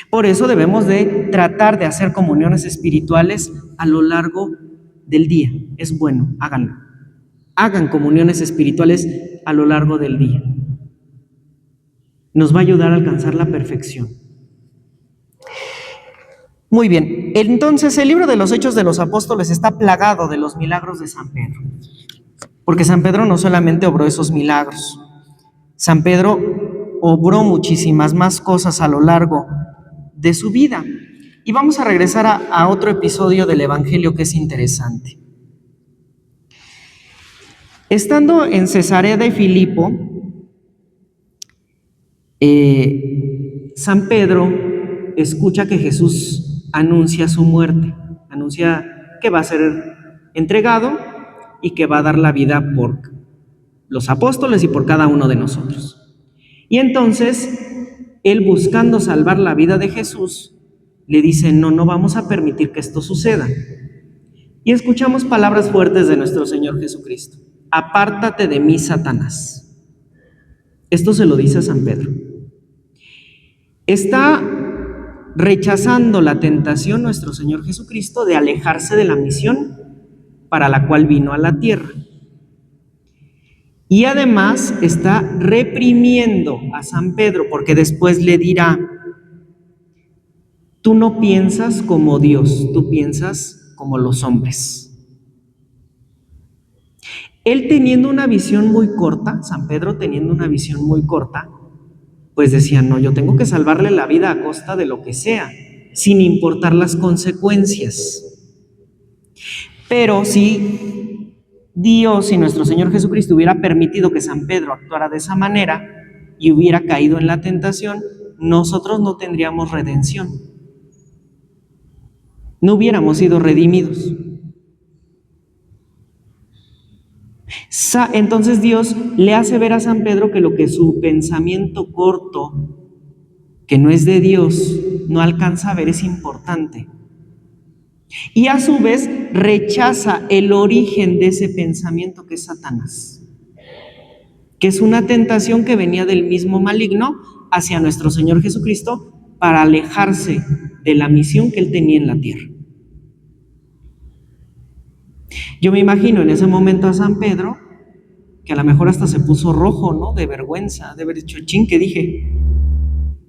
Por eso debemos de tratar de hacer comuniones espirituales a lo largo del día. Es bueno, háganlo. Hagan comuniones espirituales a lo largo del día. Nos va a ayudar a alcanzar la perfección. Muy bien, entonces el libro de los Hechos de los Apóstoles está plagado de los milagros de San Pedro. Porque San Pedro no solamente obró esos milagros, San Pedro obró muchísimas más cosas a lo largo de su vida. Y vamos a regresar a otro episodio del Evangelio que es interesante. Estando en Cesarea de Filipo, San Pedro escucha que Jesús anuncia su muerte, anuncia que va a ser entregado y que va a dar la vida por los apóstoles y por cada uno de nosotros. Y entonces, él buscando salvar la vida de Jesús, le dice, no vamos a permitir que esto suceda. Y escuchamos palabras fuertes de nuestro Señor Jesucristo. Apártate de mí, Satanás. Esto se lo dice a San Pedro. Está rechazando la tentación nuestro Señor Jesucristo de alejarse de la misión para la cual vino a la tierra. Y además está reprimiendo a San Pedro, porque después le dirá, tú no piensas como Dios, tú piensas como los hombres. Él teniendo una visión muy corta, San Pedro teniendo una visión muy corta, pues decía, no, yo tengo que salvarle la vida a costa de lo que sea, sin importar las consecuencias. Pero sí Dios y nuestro Señor Jesucristo hubiera permitido que San Pedro actuara de esa manera y hubiera caído en la tentación, nosotros no tendríamos redención. No hubiéramos sido redimidos. Entonces Dios le hace ver a San Pedro que lo que su pensamiento corto, que no es de Dios, no alcanza a ver es importante. Y a su vez rechaza el origen de ese pensamiento, que es Satanás, que es una tentación que venía del mismo maligno hacia nuestro Señor Jesucristo para alejarse de la misión que él tenía en la tierra. Yo me imagino en ese momento a San Pedro, que a lo mejor hasta se puso rojo, ¿no? De vergüenza, de haber dicho, chin, ¿qué dije?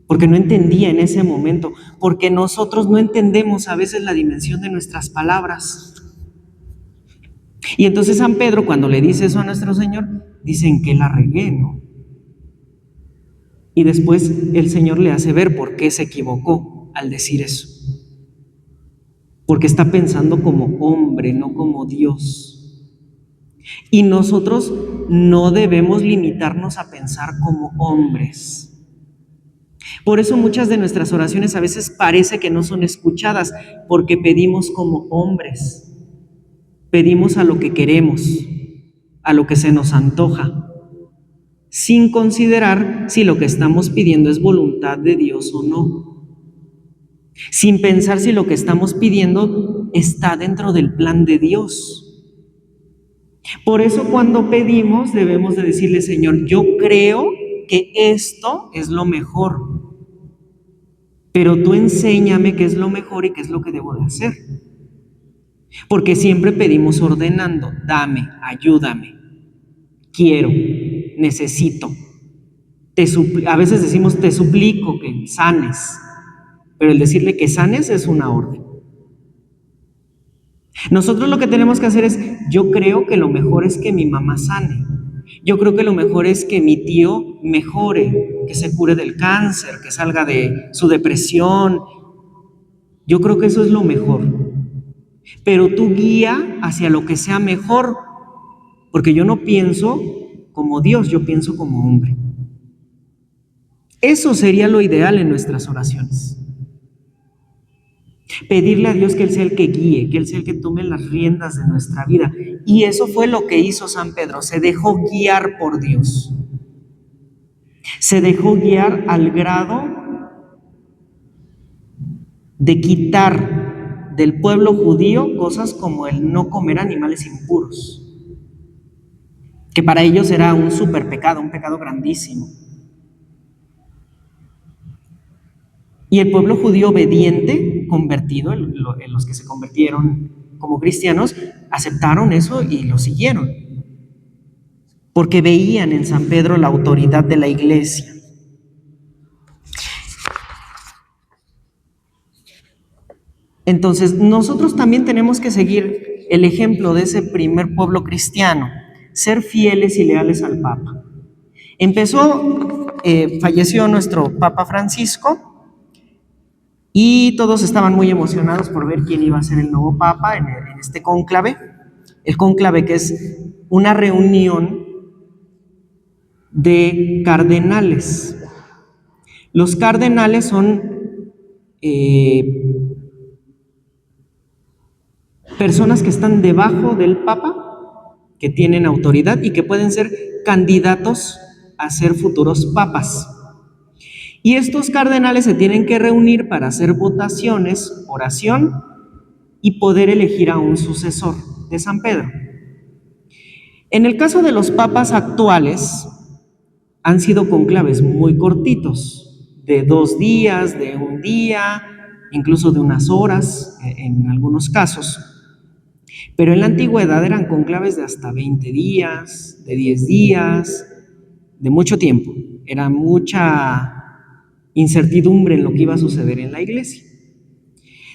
Porque no entendía en ese momento, porque nosotros no entendemos a veces la dimensión de nuestras palabras. Y entonces San Pedro, cuando le dice eso a nuestro Señor, dicen que la regué, ¿no? Y después el Señor le hace ver por qué se equivocó al decir eso. Porque está pensando como hombre, no como Dios. Y nosotros no debemos limitarnos a pensar como hombres. Por eso muchas de nuestras oraciones a veces parece que no son escuchadas, porque pedimos como hombres. Pedimos a lo que queremos, a lo que se nos antoja, sin considerar si lo que estamos pidiendo es voluntad de Dios o no, sin pensar si lo que estamos pidiendo está dentro del plan de Dios. Por eso cuando pedimos debemos de decirle, Señor, yo creo que esto es lo mejor, pero tú enséñame qué es lo mejor y qué es lo que debo de hacer. Porque siempre pedimos ordenando, dame, ayúdame, quiero, necesito. A veces decimos, te suplico que sanes, pero el decirle que sanes es una orden. Nosotros lo que tenemos que hacer es, yo creo que lo mejor es que mi mamá sane. Yo creo que lo mejor es que mi tío mejore, que se cure del cáncer, que salga de su depresión. Yo creo que eso es lo mejor. Pero tú guía hacia lo que sea mejor, porque yo no pienso como Dios, yo pienso como hombre. Eso sería lo ideal en nuestras oraciones. Pedirle a Dios que Él sea el que guíe, que Él sea el que tome las riendas de nuestra vida. Y eso fue lo que hizo San Pedro, se dejó guiar por Dios. Se dejó guiar al grado de quitar del pueblo judío cosas como el no comer animales impuros, que para ellos era un súper pecado, un pecado grandísimo. Y el pueblo judío obediente, convertido, en los que se convirtieron como cristianos, aceptaron eso y lo siguieron, porque veían en San Pedro la autoridad de la iglesia. Entonces, nosotros también tenemos que seguir el ejemplo de ese primer pueblo cristiano, ser fieles y leales al Papa. Falleció nuestro Papa Francisco, y todos estaban muy emocionados por ver quién iba a ser el nuevo Papa en este cónclave. El cónclave, que es una reunión de cardenales. Los cardenales son personas que están debajo del Papa, que tienen autoridad y que pueden ser candidatos a ser futuros papas. Y estos cardenales se tienen que reunir para hacer votaciones, oración y poder elegir a un sucesor de San Pedro. En el caso de los papas actuales, han sido cónclaves muy cortitos, de 2 días, de 1 día, incluso de unas horas en algunos casos. Pero en la antigüedad eran cónclaves de hasta 20 días, de 10 días, de mucho tiempo. Era mucha incertidumbre en lo que iba a suceder en la iglesia.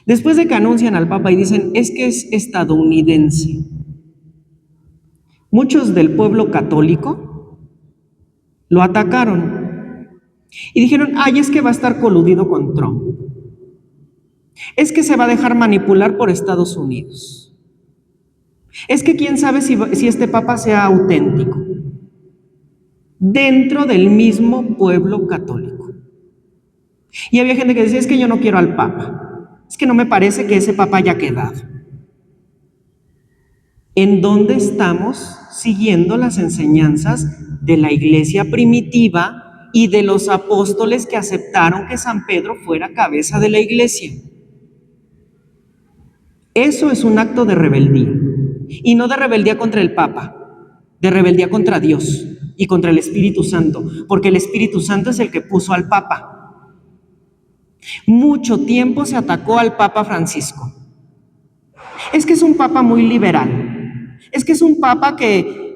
Después de que anuncian al Papa y dicen, es que es estadounidense, muchos del pueblo católico lo atacaron y dijeron, ay, es que va a estar coludido con Trump, es que se va a dejar manipular por Estados Unidos, Es que quién sabe si este papa sea auténtico. Dentro del mismo pueblo católico. Y había gente que decía, es que yo no quiero al papa. Es que no me parece que ese papa haya quedado. ¿En dónde estamos siguiendo las enseñanzas de la iglesia primitiva y de los apóstoles que aceptaron que San Pedro fuera cabeza de la iglesia? Eso es un acto de rebeldía. Y no de rebeldía contra el Papa, de rebeldía contra Dios y contra el Espíritu Santo, porque el Espíritu Santo es el que puso al Papa. Mucho tiempo se atacó al Papa Francisco. Es que es un Papa muy liberal. Es que es un Papa que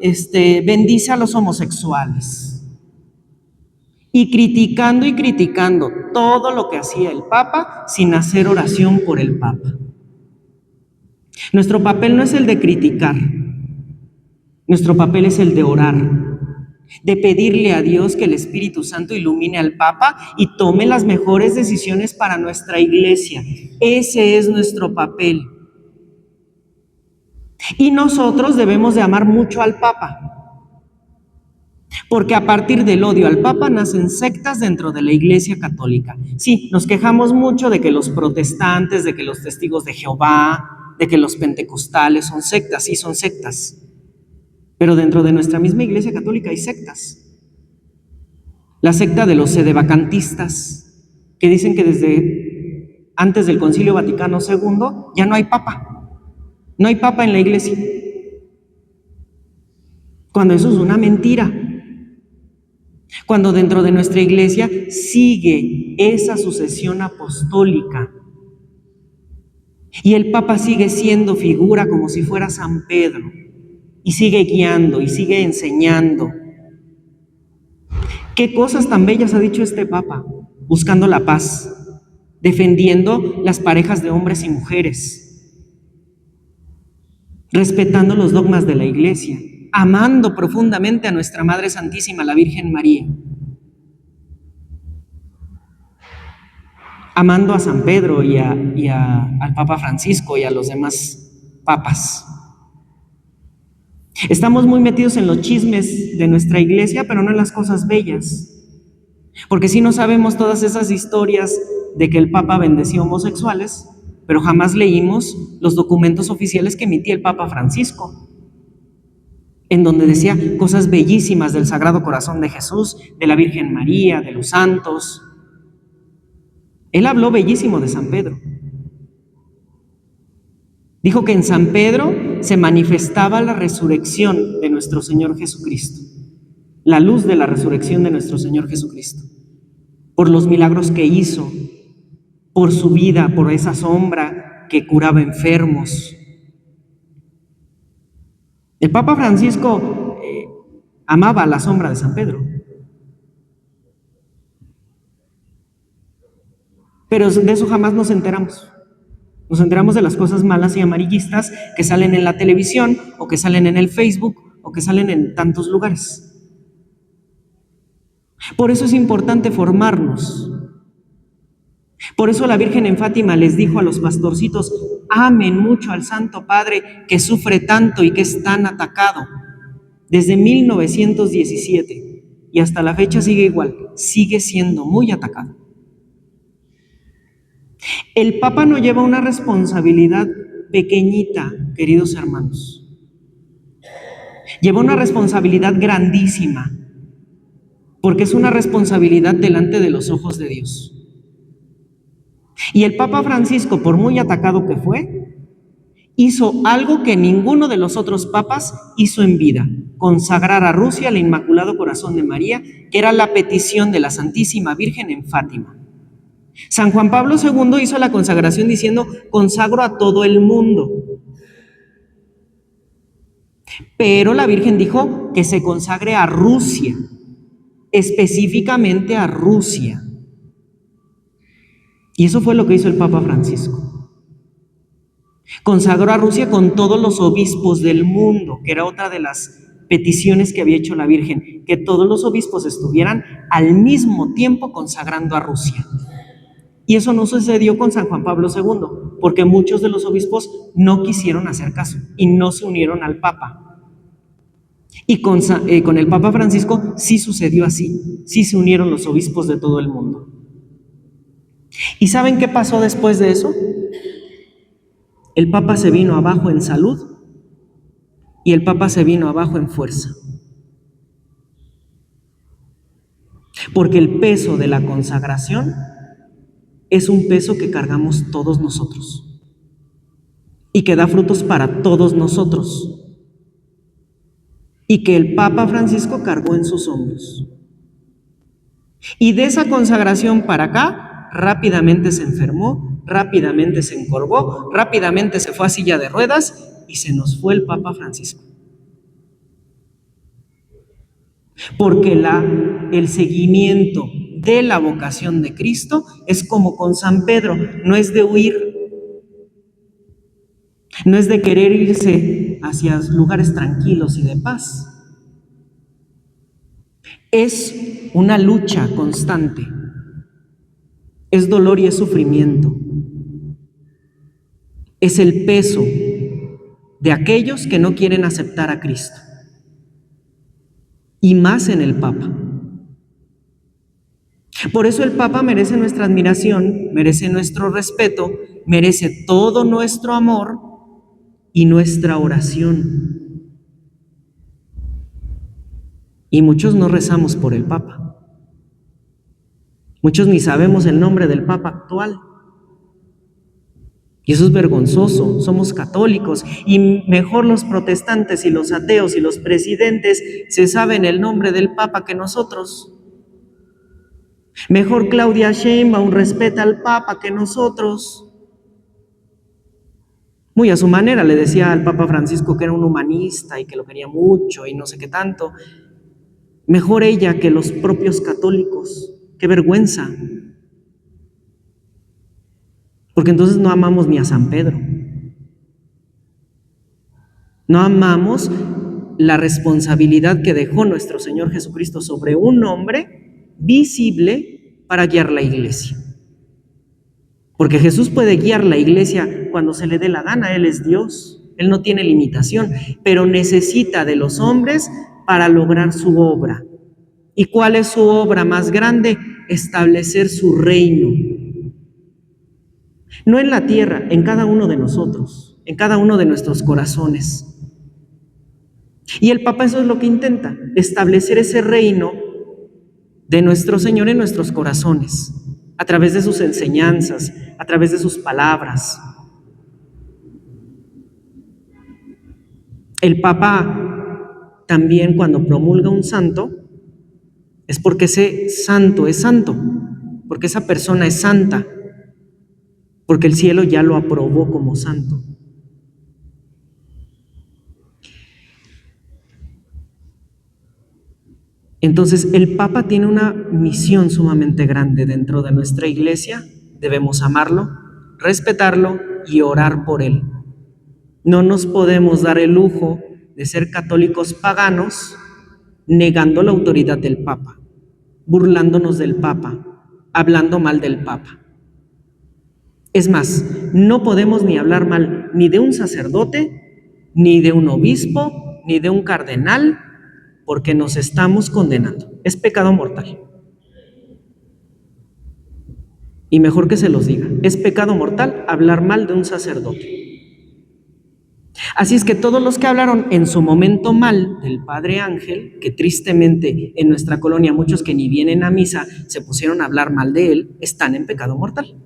bendice a los homosexuales. Y criticando todo lo que hacía el Papa sin hacer oración por el Papa. Nuestro papel no es el de criticar, nuestro papel es el de orar, de pedirle a Dios que el Espíritu Santo ilumine al Papa y tome las mejores decisiones para nuestra iglesia. Ese es nuestro papel. Y nosotros debemos de amar mucho al Papa, porque a partir del odio al Papa nacen sectas dentro de la Iglesia Católica. Sí, nos quejamos mucho de que los protestantes, de que los testigos de Jehová, de que los pentecostales son sectas, sí son sectas, pero dentro de nuestra misma Iglesia Católica hay sectas. La secta de los sedevacantistas, que dicen que desde antes del Concilio Vaticano II ya no hay Papa. No hay Papa en la Iglesia, cuando eso es una mentira. Cuando dentro de nuestra Iglesia sigue esa sucesión apostólica y el Papa sigue siendo figura como si fuera San Pedro y sigue guiando y sigue enseñando. ¿Qué cosas tan bellas ha dicho este Papa? Buscando la paz, defendiendo las parejas de hombres y mujeres, respetando los dogmas de la Iglesia, amando profundamente a nuestra Madre Santísima, la Virgen María, amando a San Pedro y al Papa Francisco y a los demás papas. Estamos muy metidos en los chismes de nuestra iglesia, pero no en las cosas bellas, porque sí no sabemos todas esas historias de que el Papa bendecía homosexuales, pero jamás leímos los documentos oficiales que emitía el Papa Francisco, en donde decía cosas bellísimas del Sagrado Corazón de Jesús, de la Virgen María, de los santos. Él habló bellísimo de San Pedro. Dijo que en San Pedro se manifestaba la resurrección de nuestro Señor Jesucristo, la luz de la resurrección de nuestro Señor Jesucristo, por los milagros que hizo, por su vida, por esa sombra que curaba enfermos. El Papa Francisco amaba la sombra de San Pedro. Pero de eso jamás nos enteramos. Nos enteramos de las cosas malas y amarillistas que salen en la televisión o que salen en el Facebook o que salen en tantos lugares. Por eso es importante formarnos. Por eso la Virgen en Fátima les dijo a los pastorcitos, amen mucho al Santo Padre que sufre tanto y que es tan atacado. Desde 1917 y hasta la fecha sigue igual, sigue siendo muy atacado. El Papa no lleva una responsabilidad pequeñita, queridos hermanos. Lleva una responsabilidad grandísima, porque es una responsabilidad delante de los ojos de Dios. Y el Papa Francisco, por muy atacado que fue, hizo algo que ninguno de los otros papas hizo en vida: consagrar a Rusia al Inmaculado Corazón de María, que era la petición de la Santísima Virgen en Fátima. San Juan Pablo II hizo la consagración diciendo, consagro a todo el mundo. Pero la Virgen dijo que se consagre a Rusia, específicamente a Rusia. Y eso fue lo que hizo el Papa Francisco. Consagró a Rusia con todos los obispos del mundo, que era otra de las peticiones que había hecho la Virgen, que todos los obispos estuvieran al mismo tiempo consagrando a Rusia. Y eso no sucedió con San Juan Pablo II. porque muchos de los obispos no quisieron hacer caso y no se unieron al Papa. Y con el Papa Francisco sí sucedió así, sí se unieron los obispos de todo el mundo. ¿Y saben qué pasó después de eso? El Papa se vino abajo en salud y el Papa se vino abajo en fuerza. Porque el peso de la consagración es un peso que cargamos todos nosotros y que da frutos para todos nosotros y que el Papa Francisco cargó en sus hombros. Y de esa consagración para acá, rápidamente se enfermó, rápidamente se encorvó, rápidamente se fue a silla de ruedas y se nos fue el Papa Francisco. Porque el seguimiento de la vocación de Cristo es como con San Pedro, no es de huir, no es de querer irse hacia lugares tranquilos y de paz. Es una lucha constante, es dolor y es sufrimiento, es el peso de aquellos que no quieren aceptar a Cristo, y más en el Papa. Por eso el Papa merece nuestra admiración, merece nuestro respeto, merece todo nuestro amor y nuestra oración. Y muchos no rezamos por el Papa. Muchos ni sabemos el nombre del Papa actual. Y eso es vergonzoso. Somos católicos y mejor los protestantes y los ateos y los presidentes se saben el nombre del Papa que nosotros. Mejor Claudia Sheinbaum respeta al Papa que nosotros. Muy a su manera le decía al Papa Francisco que era un humanista y que lo quería mucho y no sé qué tanto. Mejor ella que los propios católicos. ¡Qué vergüenza! Porque entonces no amamos ni a San Pedro. No amamos la responsabilidad que dejó nuestro Señor Jesucristo sobre un hombre visible para guiar la iglesia. Porque Jesús puede guiar la iglesia cuando se le dé la gana, Él es Dios, Él no tiene limitación, pero necesita de los hombres para lograr su obra. ¿Y cuál es su obra más grande? Establecer su reino. No en la tierra, en cada uno de nosotros, en cada uno de nuestros corazones. Y el Papa eso es lo que intenta, establecer ese reino de nuestro Señor en nuestros corazones, a través de sus enseñanzas, a través de sus palabras. El Papa también cuando promulga un santo, es porque ese santo es santo, porque esa persona es santa, porque el cielo ya lo aprobó como santo. Entonces, el Papa tiene una misión sumamente grande dentro de nuestra iglesia. Debemos amarlo, respetarlo y orar por él. No nos podemos dar el lujo de ser católicos paganos negando la autoridad del Papa, burlándonos del Papa, hablando mal del Papa. Es más, no podemos ni hablar mal ni de un sacerdote, ni de un obispo, ni de un cardenal, porque nos estamos condenando. Es pecado mortal. Y mejor que se los diga, es pecado mortal hablar mal de un sacerdote. Así es que todos los que hablaron en su momento mal del Padre Ángel, que tristemente en nuestra colonia muchos que ni vienen a misa se pusieron a hablar mal de él, están en pecado mortal.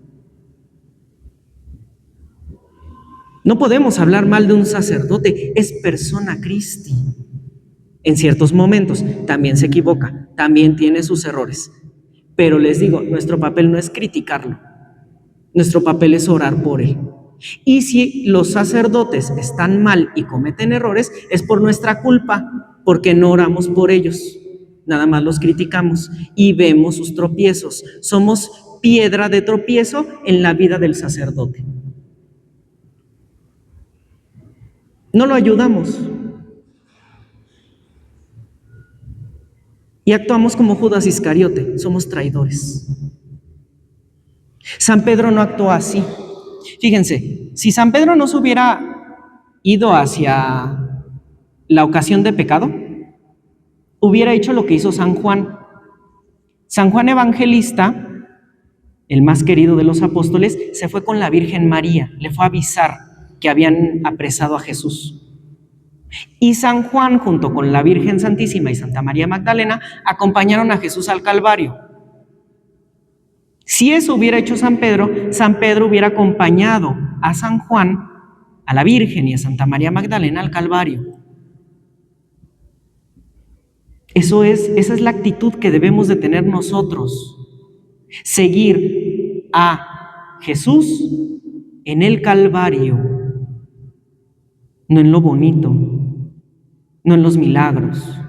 No podemos hablar mal de un sacerdote, es persona Christi. En ciertos momentos también se equivoca, también tiene sus errores. Pero les digo, nuestro papel no es criticarlo, nuestro papel es orar por él. Y si los sacerdotes están mal y cometen errores, es por nuestra culpa, porque no oramos por ellos, nada más los criticamos y vemos sus tropiezos. Somos piedra de tropiezo en la vida del sacerdote. No lo ayudamos. Y actuamos como Judas Iscariote, somos traidores. San Pedro no actuó así. Fíjense, si San Pedro no se hubiera ido hacia la ocasión de pecado, hubiera hecho lo que hizo San Juan. San Juan Evangelista, el más querido de los apóstoles, se fue con la Virgen María, le fue a avisar que habían apresado a Jesús. Y San Juan, junto con la Virgen Santísima y Santa María Magdalena, acompañaron a Jesús al Calvario. Si eso hubiera hecho San Pedro hubiera acompañado a San Juan, a la Virgen y a Santa María Magdalena al Calvario. Esa es la actitud que debemos de tener nosotros. Seguir a Jesús en el Calvario, no en lo bonito, no en los milagros,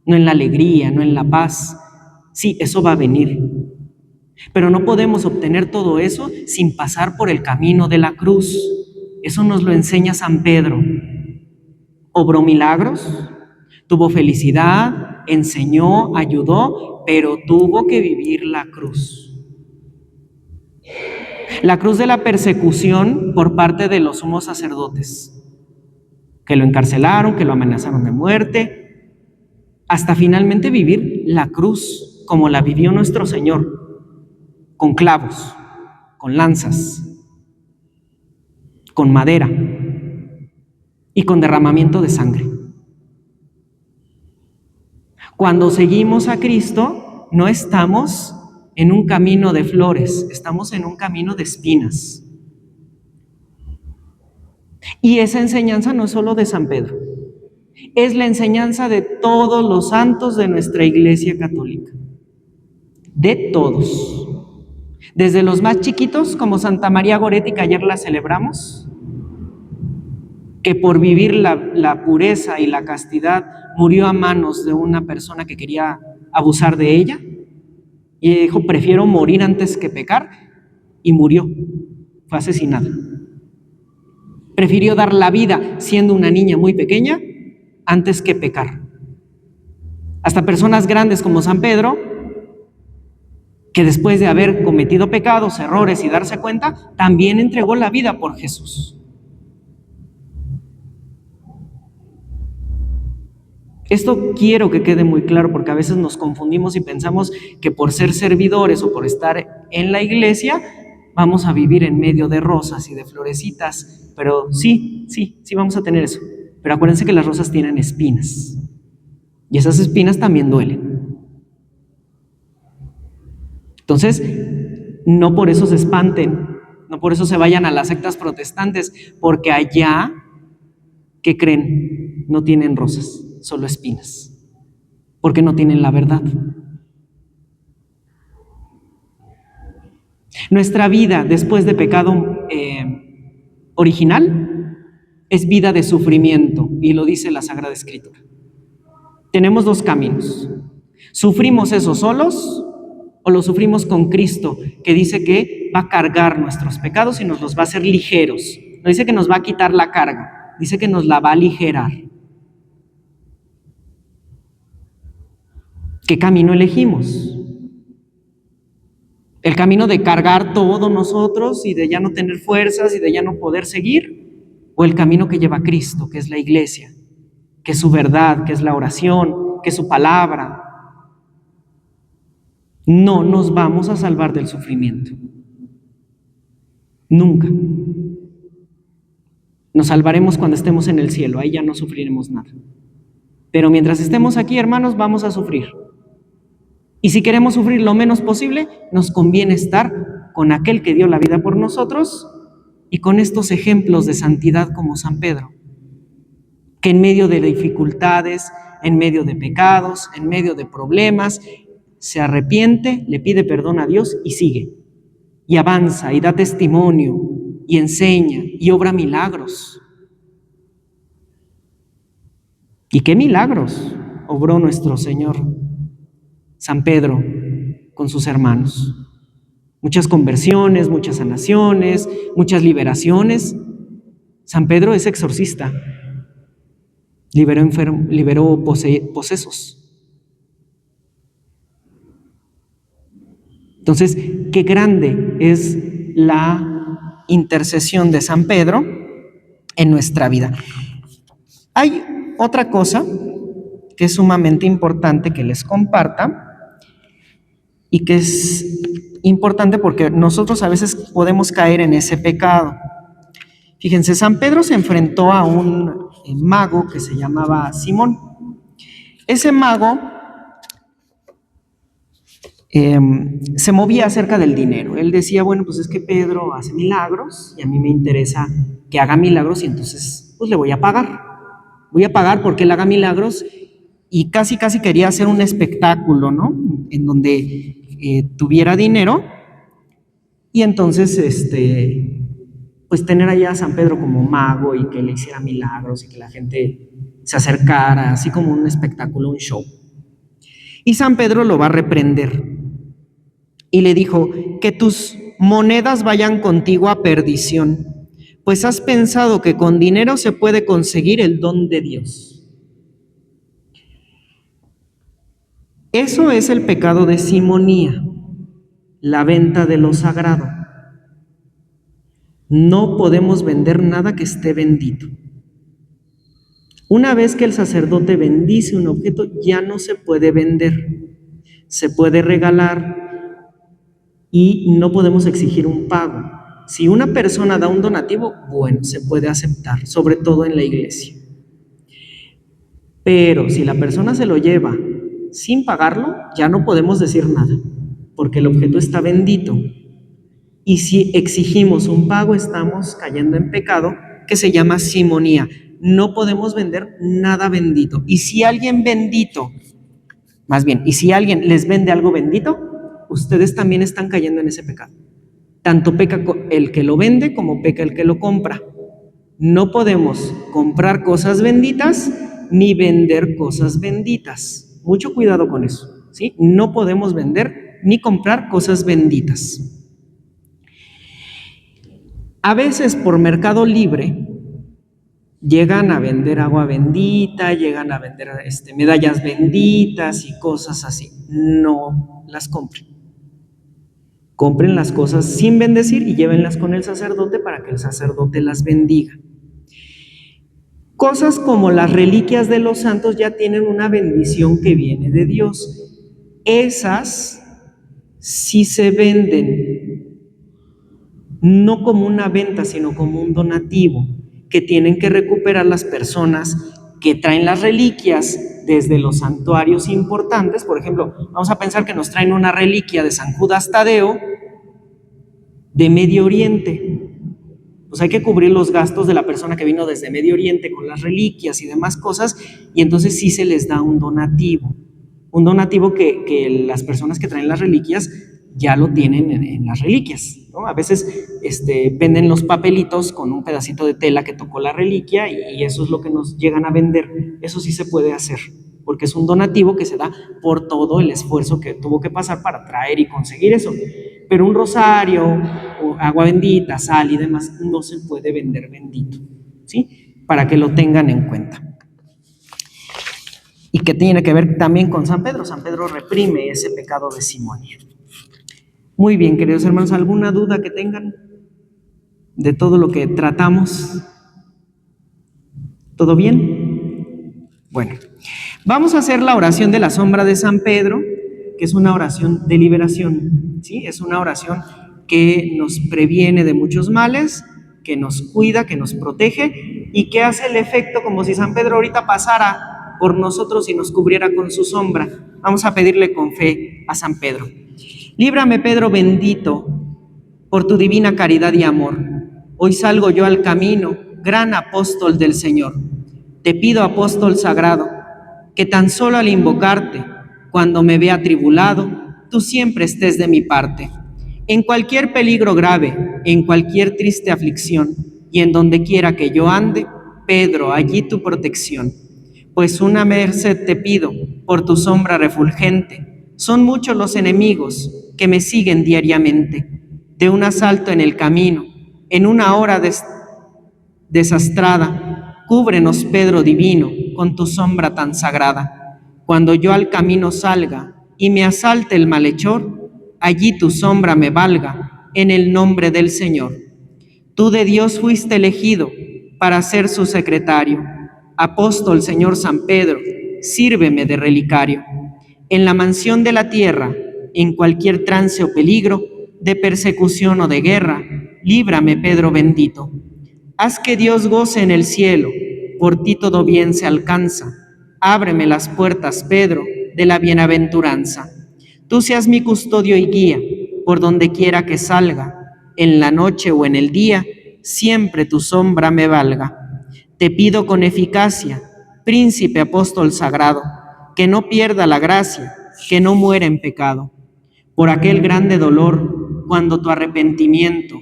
no en la alegría, no en la paz. Sí, eso va a venir. Pero no podemos obtener todo eso sin pasar por el camino de la cruz. Eso nos lo enseña San Pedro. Obró milagros, tuvo felicidad, enseñó, ayudó, pero tuvo que vivir la cruz. La cruz de la persecución por parte de los sumos sacerdotes, que lo encarcelaron, que lo amenazaron de muerte, hasta finalmente vivir la cruz como la vivió nuestro Señor, con clavos, con lanzas, con madera y con derramamiento de sangre. Cuando seguimos a Cristo, no estamos en un camino de flores, estamos en un camino de espinas. Y esa enseñanza no es solo de San Pedro, es la enseñanza de todos los santos de nuestra Iglesia Católica, de todos. Desde los más chiquitos, como Santa María Goretti, que ayer la celebramos, que por vivir la pureza y la castidad murió a manos de una persona que quería abusar de ella, y dijo, prefiero morir antes que pecar, y murió, fue asesinada. Prefirió dar la vida siendo una niña muy pequeña antes que pecar. Hasta personas grandes como San Pedro, que después de haber cometido pecados, errores y darse cuenta, también entregó la vida por Jesús. Esto quiero que quede muy claro, porque a veces nos confundimos y pensamos que por ser servidores o por estar en la iglesia vamos a vivir en medio de rosas y de florecitas, pero sí vamos a tener eso. Pero acuérdense que las rosas tienen espinas y esas espinas también duelen. Entonces, no por eso se espanten, no por eso se vayan a las sectas protestantes, porque allá, ¿qué creen? No tienen rosas, solo espinas, porque no tienen la verdad. Nuestra vida después de pecado original es vida de sufrimiento, y lo dice la Sagrada Escritura. Tenemos dos caminos. ¿Sufrimos eso solos o lo sufrimos con Cristo, que dice que va a cargar nuestros pecados y nos los va a hacer ligeros? No dice que nos va a quitar la carga, dice que nos la va a aligerar. ¿Qué camino elegimos? ¿El camino de cargar todo nosotros y de ya no tener fuerzas y de ya no poder seguir? ¿O el camino que lleva a Cristo, que es la iglesia, que es su verdad, que es la oración, que es su palabra? No nos vamos a salvar del sufrimiento. Nunca. Nos salvaremos cuando estemos en el cielo, ahí ya no sufriremos nada. Pero mientras estemos aquí, hermanos, vamos a sufrir. Y si queremos sufrir lo menos posible, nos conviene estar con aquel que dio la vida por nosotros y con estos ejemplos de santidad como San Pedro, que en medio de dificultades, en medio de pecados, en medio de problemas, se arrepiente, le pide perdón a Dios y sigue. Y avanza y da testimonio y enseña y obra milagros. ¿Y qué milagros obró nuestro Señor San Pedro con sus hermanos? Muchas conversiones, muchas sanaciones, muchas liberaciones. San Pedro es exorcista, liberó posesos. Entonces, qué grande es la intercesión de San Pedro en nuestra vida. Hay otra cosa que es sumamente importante que les comparta y que es importante porque nosotros a veces podemos caer en ese pecado. Fíjense, San Pedro se enfrentó a un mago que se llamaba Simón. Ese mago se movía acerca del dinero. Él decía, bueno, pues es que Pedro hace milagros y a mí me interesa que haga milagros y entonces pues le voy a pagar. Voy a pagar porque él haga milagros y casi quería hacer un espectáculo, ¿no? En donde tuviera dinero y entonces, pues tener allá a San Pedro como mago y que le hiciera milagros y que la gente se acercara, así como un espectáculo, un show. Y San Pedro lo va a reprender y le dijo, que tus monedas vayan contigo a perdición, pues has pensado que con dinero se puede conseguir el don de Dios. Eso es el pecado de simonía, la venta de lo sagrado. No podemos vender nada que esté bendito. Una vez que el sacerdote bendice un objeto, ya no se puede vender, se puede regalar y no podemos exigir un pago. Si una persona da un donativo, bueno, se puede aceptar, sobre todo en la iglesia. Pero si la persona se lo lleva sin pagarlo, ya no podemos decir nada, porque el objeto está bendito. Y si exigimos un pago, estamos cayendo en pecado que se llama simonía. No podemos vender nada bendito. Y si alguien bendito, más bien, y si alguien les vende algo bendito, ustedes también están cayendo en ese pecado. Tanto peca el que lo vende como peca el que lo compra. No podemos comprar cosas benditas ni vender cosas benditas. Mucho cuidado con eso, ¿sí? No podemos vender ni comprar cosas benditas. A veces por Mercado Libre llegan a vender agua bendita, llegan a vender medallas benditas y cosas así. No las compren. Compren las cosas sin bendecir y llévenlas con el sacerdote para que el sacerdote las bendiga. Cosas como las reliquias de los santos ya tienen una bendición que viene de Dios. Esas sí se venden, no como una venta, sino como un donativo, que tienen que recuperar las personas que traen las reliquias desde los santuarios importantes. Por ejemplo, vamos a pensar que nos traen una reliquia de San Judas Tadeo de Medio Oriente. Pues hay que cubrir los gastos de la persona que vino desde Medio Oriente con las reliquias y demás cosas, y entonces sí se les da un donativo que las personas que traen las reliquias ya lo tienen en las reliquias, ¿no? A veces venden los papelitos con un pedacito de tela que tocó la reliquia y eso es lo que nos llegan a vender. Eso sí se puede hacer, porque es un donativo que se da por todo el esfuerzo que tuvo que pasar para traer y conseguir eso. Pero un rosario, o agua bendita, sal y demás, no se puede vender bendito, ¿sí? Para que lo tengan en cuenta. Y que tiene que ver también con San Pedro. San Pedro reprime ese pecado de simonía. Muy bien, queridos hermanos, ¿alguna duda que tengan de todo lo que tratamos? ¿Todo bien? Bueno, vamos a hacer la oración de la sombra de San Pedro, que es una oración de liberación, ¿sí? Es una oración que nos previene de muchos males, que nos cuida, que nos protege y que hace el efecto como si San Pedro ahorita pasara por nosotros y nos cubriera con su sombra. Vamos a pedirle con fe a San Pedro. Líbrame, Pedro bendito, por tu divina caridad y amor. Hoy salgo yo al camino, gran apóstol del Señor. Te pido, apóstol sagrado, que tan solo al invocarte, cuando me vea atribulado, tú siempre estés de mi parte. En cualquier peligro grave, en cualquier triste aflicción, y en donde quiera que yo ande, Pedro, allí tu protección. Pues una merced te pido, por tu sombra refulgente. Son muchos los enemigos que me siguen diariamente. De un asalto en el camino, en una hora desastrada, cúbrenos, Pedro divino, con tu sombra tan sagrada. Cuando yo al camino salga y me asalte el malhechor, allí tu sombra me valga, en el nombre del Señor. Tú de Dios fuiste elegido para ser su secretario. Apóstol, Señor San Pedro, sírveme de relicario. En la mansión de la tierra, en cualquier trance o peligro, de persecución o de guerra, líbrame, Pedro bendito. Haz que Dios goce en el cielo, por ti todo bien se alcanza. Ábreme las puertas, Pedro, de la bienaventuranza. Tú seas mi custodio y guía, por donde quiera que salga, en la noche o en el día, siempre tu sombra me valga. Te pido con eficacia, príncipe apóstol sagrado, que no pierda la gracia, que no muera en pecado. Por aquel grande dolor, cuando tu arrepentimiento,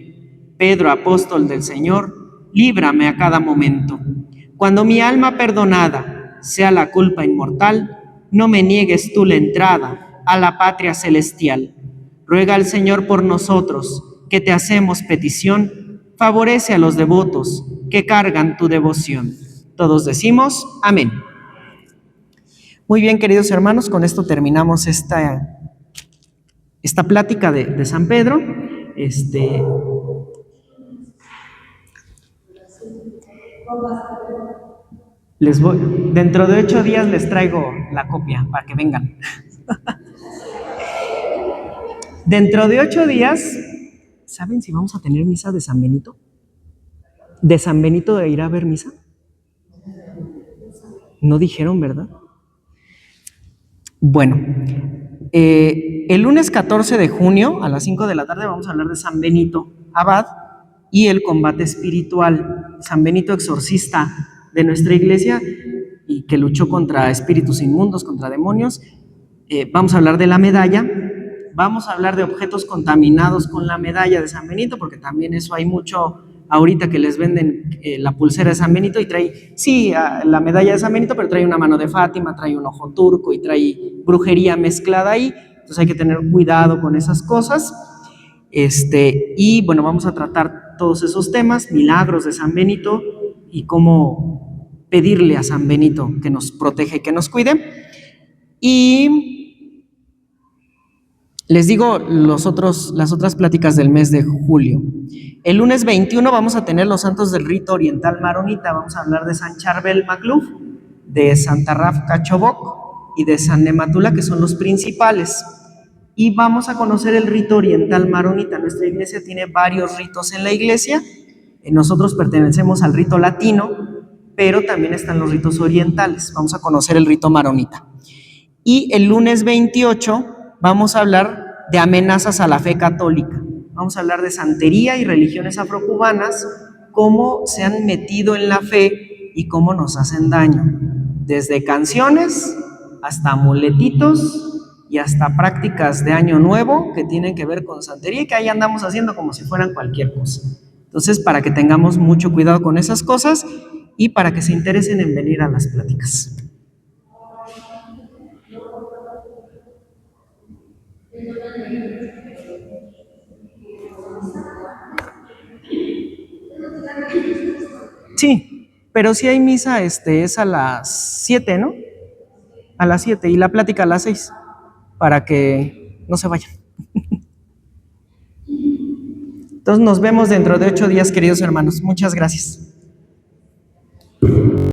Pedro, apóstol del Señor, líbrame a cada momento. Cuando mi alma perdonada sea la culpa inmortal, no me niegues tú la entrada a la patria celestial. Ruega al Señor por nosotros, que te hacemos petición, favorece a los devotos que cargan tu devoción. Todos decimos amén. Muy bien, queridos hermanos, con esto terminamos esta plática de San Pedro. Dentro de 8 días les traigo la copia para que vengan. Dentro de 8 días, ¿saben si vamos a tener misa de San Benito? ¿De San Benito de ir a ver misa? No dijeron, ¿verdad? Bueno, el lunes 14 de junio a las 5 de la tarde vamos a hablar de San Benito Abad y el combate espiritual. San Benito, exorcista de nuestra iglesia y que luchó contra espíritus inmundos, contra demonios. Vamos a hablar de la medalla, vamos a hablar de objetos contaminados con la medalla de San Benito, porque también eso hay mucho ahorita que les venden la pulsera de San Benito y trae, sí, la medalla de San Benito, pero trae una mano de Fátima, trae un ojo turco y trae brujería mezclada ahí, entonces hay que tener cuidado con esas cosas. Y bueno, vamos a tratar todos esos temas, milagros de San Benito y cómo pedirle a San Benito que nos proteja y que nos cuide. Y les digo las otras pláticas del mes de julio. El lunes 21 vamos a tener los santos del rito oriental maronita. Vamos a hablar de San Charbel Macluf, de Santa Rafca Chobok y de San Nematula, que son los principales. Y vamos a conocer el rito oriental maronita. Nuestra iglesia tiene varios ritos en la iglesia. Nosotros pertenecemos al rito latino, pero también están los ritos orientales. Vamos a conocer el rito maronita. Y el lunes 28 vamos a hablar de amenazas a la fe católica. Vamos a hablar de santería y religiones afrocubanas, cómo se han metido en la fe y cómo nos hacen daño. Desde canciones hasta amuletitos y hasta prácticas de año nuevo que tienen que ver con santería y que ahí andamos haciendo como si fueran cualquier cosa. Entonces, para que tengamos mucho cuidado con esas cosas y para que se interesen en venir a las pláticas. Sí, pero si hay misa, es a las 7, ¿no? A las 7 y la plática a las 6, para que no se vayan. Entonces nos vemos dentro de 8 días, queridos hermanos. Muchas gracias.